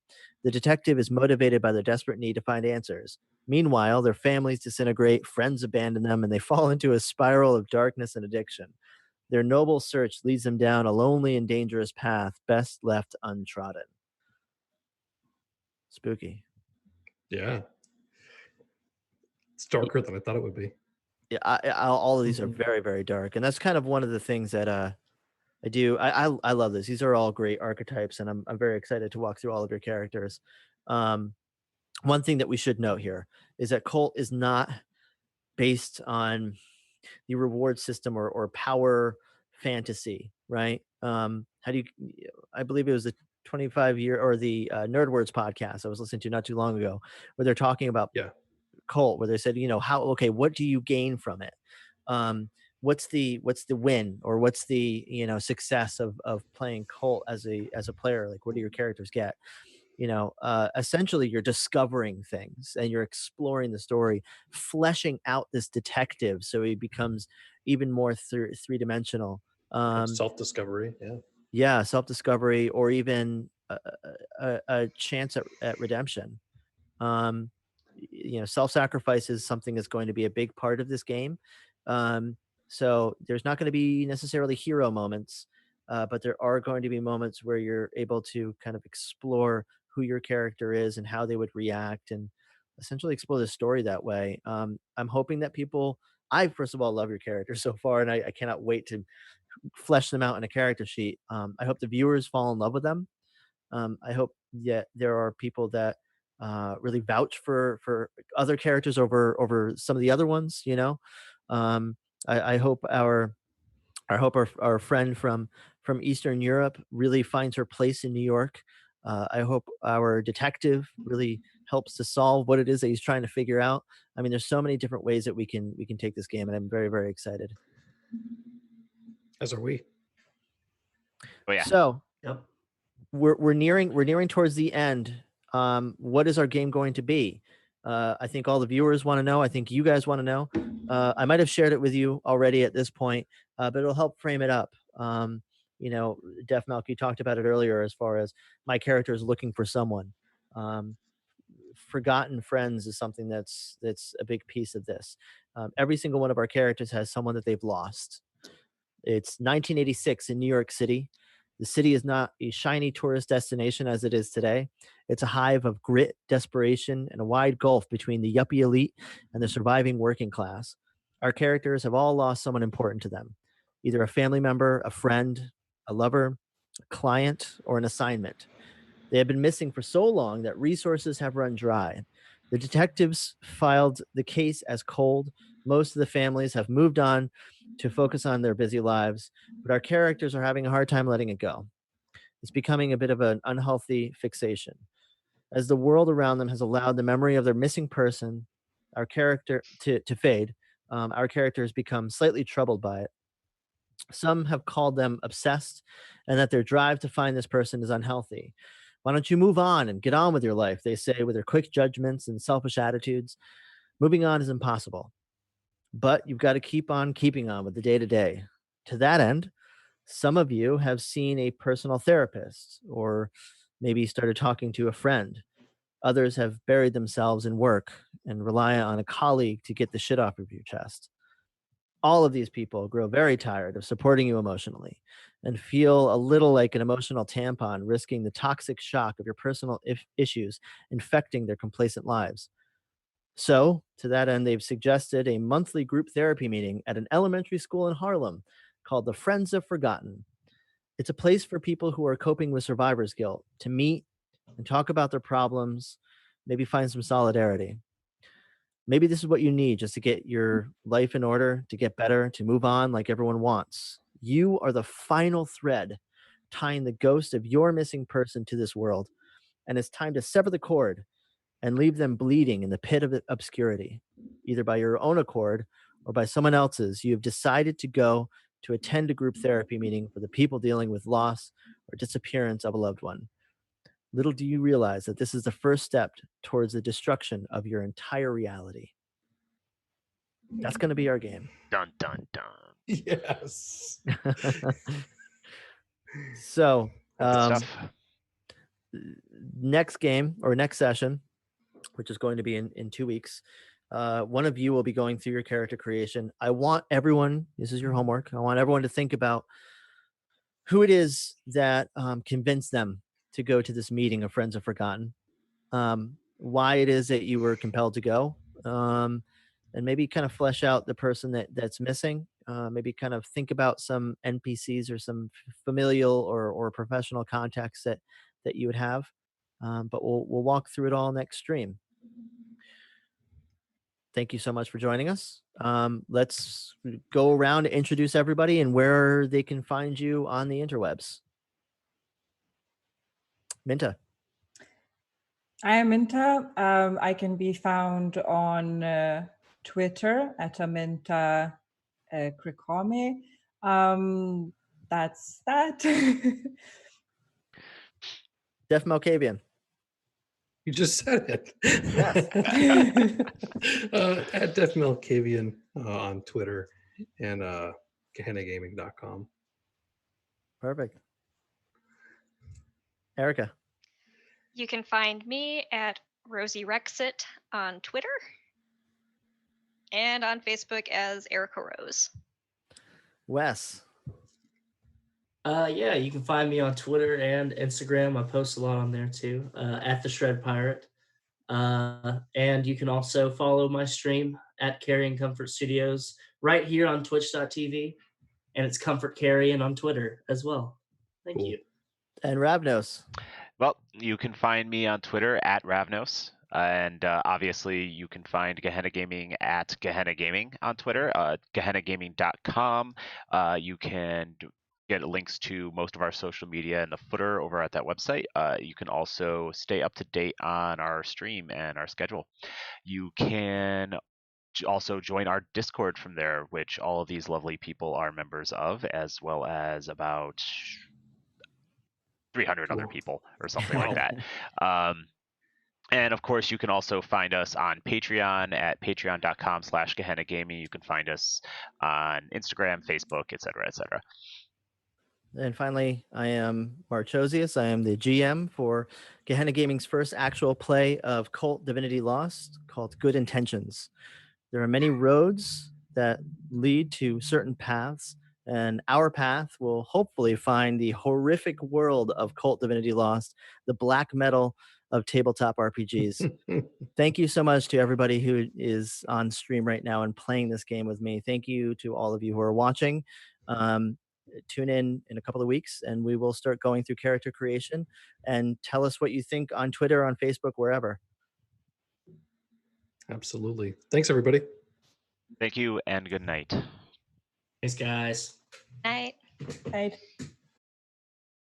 The detective is motivated by their desperate need to find answers. Meanwhile, their families disintegrate, friends abandon them, and they fall into a spiral of darkness and addiction. Their noble search leads them down a lonely and dangerous path best left untrodden. Spooky. Yeah. It's darker than I thought it would be. Yeah, all of these are very, very dark, and that's kind of one of the things that I do. I love this. These are all great archetypes, and I'm very excited to walk through all of your characters. One thing that we should note here is that KULT is not based on the reward system or power fantasy, right? How do you? I believe it was the 25-year or the Nerd Words podcast I was listening to not too long ago, where they're talking about KULT, where they said, what do you gain from it? What's the win, or what's the success of playing KULT as a player? Like, what do your characters get? Essentially you're discovering things and you're exploring the story, fleshing out this detective so he becomes even more three-dimensional. Self-discovery. Self-discovery, or even a chance at redemption. Self-sacrifice is something that's going to be a big part of this game. So there's not going to be necessarily hero moments, but there are going to be moments where you're able to kind of explore who your character is and how they would react, and essentially explore the story that way. I'm hoping that I first of all love your characters so far, and I cannot wait to flesh them out in a character sheet. I hope the viewers fall in love with them. I hope that there are people that really vouch for other characters over some of the other ones. I hope our friend from Eastern Europe really finds her place in New York. I hope our detective really helps to solve what it is that he's trying to figure out. I mean, there's so many different ways that we can take this game, and I'm very, very excited. As are we. Oh yeah. So we're nearing towards the end. What is our game going to be? I think all the viewers want to know. I think you guys want to know. I might have shared it with you already at this point, but it'll help frame it up. Def Malk, you talked about it earlier as far as my character is looking for someone. Forgotten friends is something that's a big piece of this. Every single one of our characters has someone that they've lost. It's 1986 in New York City. The city is not a shiny tourist destination as it is today. It's a hive of grit, desperation, and a wide gulf between the yuppie elite and the surviving working class. Our characters have all lost someone important to them, either a family member, a friend, a lover, a client, or an assignment. They have been missing for so long that resources have run dry. The detectives filed the case as cold. Most of the families have moved on to focus on their busy lives, but our characters are having a hard time letting it go. It's becoming a bit of an unhealthy fixation. As the world around them has allowed the memory of their missing person, our character to fade, our character has become slightly troubled by it. Some have called them obsessed, and that their drive to find this person is unhealthy. Why don't you move on and get on with your life, they say, with their quick judgments and selfish attitudes. Moving on is impossible. But you've got to keep on keeping on with the day-to-day. To that end, some of you have seen a personal therapist, or maybe started talking to a friend. Others have buried themselves in work and rely on a colleague to get the shit off of your chest. All of these people grow very tired of supporting you emotionally and feel a little like an emotional tampon, risking the toxic shock of your personal issues infecting their complacent lives. So, to that end, they've suggested a monthly group therapy meeting at an elementary school in Harlem called the Friends of Forgotten. It's a place for people who are coping with survivor's guilt to meet and talk about their problems, maybe find some solidarity. Maybe this is what you need just to get your life in order, to get better, to move on like everyone wants. You are the final thread tying the ghost of your missing person to this world. And it's time to sever the cord and leave them bleeding in the pit of obscurity, either by your own accord or by someone else's. You have decided to go to attend a group therapy meeting for the people dealing with loss or disappearance of a loved one. Little do you realize that this is the first step towards the destruction of your entire reality. That's going to be our game. Dun, dun, dun. Yes. So, Good stuff. next game or next session, which is going to be in 2 weeks, one of you will be going through your character creation. I want everyone, this is your homework, I want everyone to think about who it is that convinced them to go to this meeting of Friends of Forgotten, why it is that you were compelled to go, and maybe kind of flesh out the person that's missing. Maybe kind of think about some NPCs or some familial or professional contacts that you would have. But we'll walk through it all next stream. Thank you so much for joining us. Let's go around and introduce everybody and where they can find you on the interwebs. Minta. I am Minta. I can be found on Twitter at Minta Krikome. That's that. Def Malkavian. You just said it. Yes. At Def Malkavian on Twitter and GehennaGaming.com. Perfect. Erykah. You can find me at Rosie Rexit on Twitter and on Facebook as Erykah Rose. Wes. Yeah, you can find me on Twitter and Instagram. I post a lot on there too, at the Shred Pirate. And you can also follow my stream at Carrying Comfort Studios right here on twitch.tv. And it's Comfort Carrying on Twitter as well. Thank you. And Ravnos. Well, you can find me on Twitter at Ravnos. And obviously, you can find Gehenna Gaming at Gehenna Gaming on Twitter, gehennagaming.com. You can get links to most of our social media in the footer over at that website. You can also stay up to date on our stream and our schedule. You can also join our Discord from there, which all of these lovely people are members of, as well as about 300 other people or something like that. And of course, you can also find us on Patreon at patreon.com/Gehenna Gaming. You can find us on Instagram, Facebook, etc., etc. And finally, I am Marchosius. I am the GM for Gehenna Gaming's first actual play of KULT Divinity Lost, called Good Intentions. There are many roads that lead to certain paths, and our path will hopefully find the horrific world of KULT Divinity Lost, the black metal of tabletop RPGs. Thank you so much to everybody who is on stream right now and playing this game with me. Thank you to all of you who are watching. Tune in a couple of weeks and we will start going through character creation, and tell us what you think on Twitter, on Facebook, wherever. Absolutely. Thanks, everybody. Thank you and good night. Thanks, guys. Night. Right.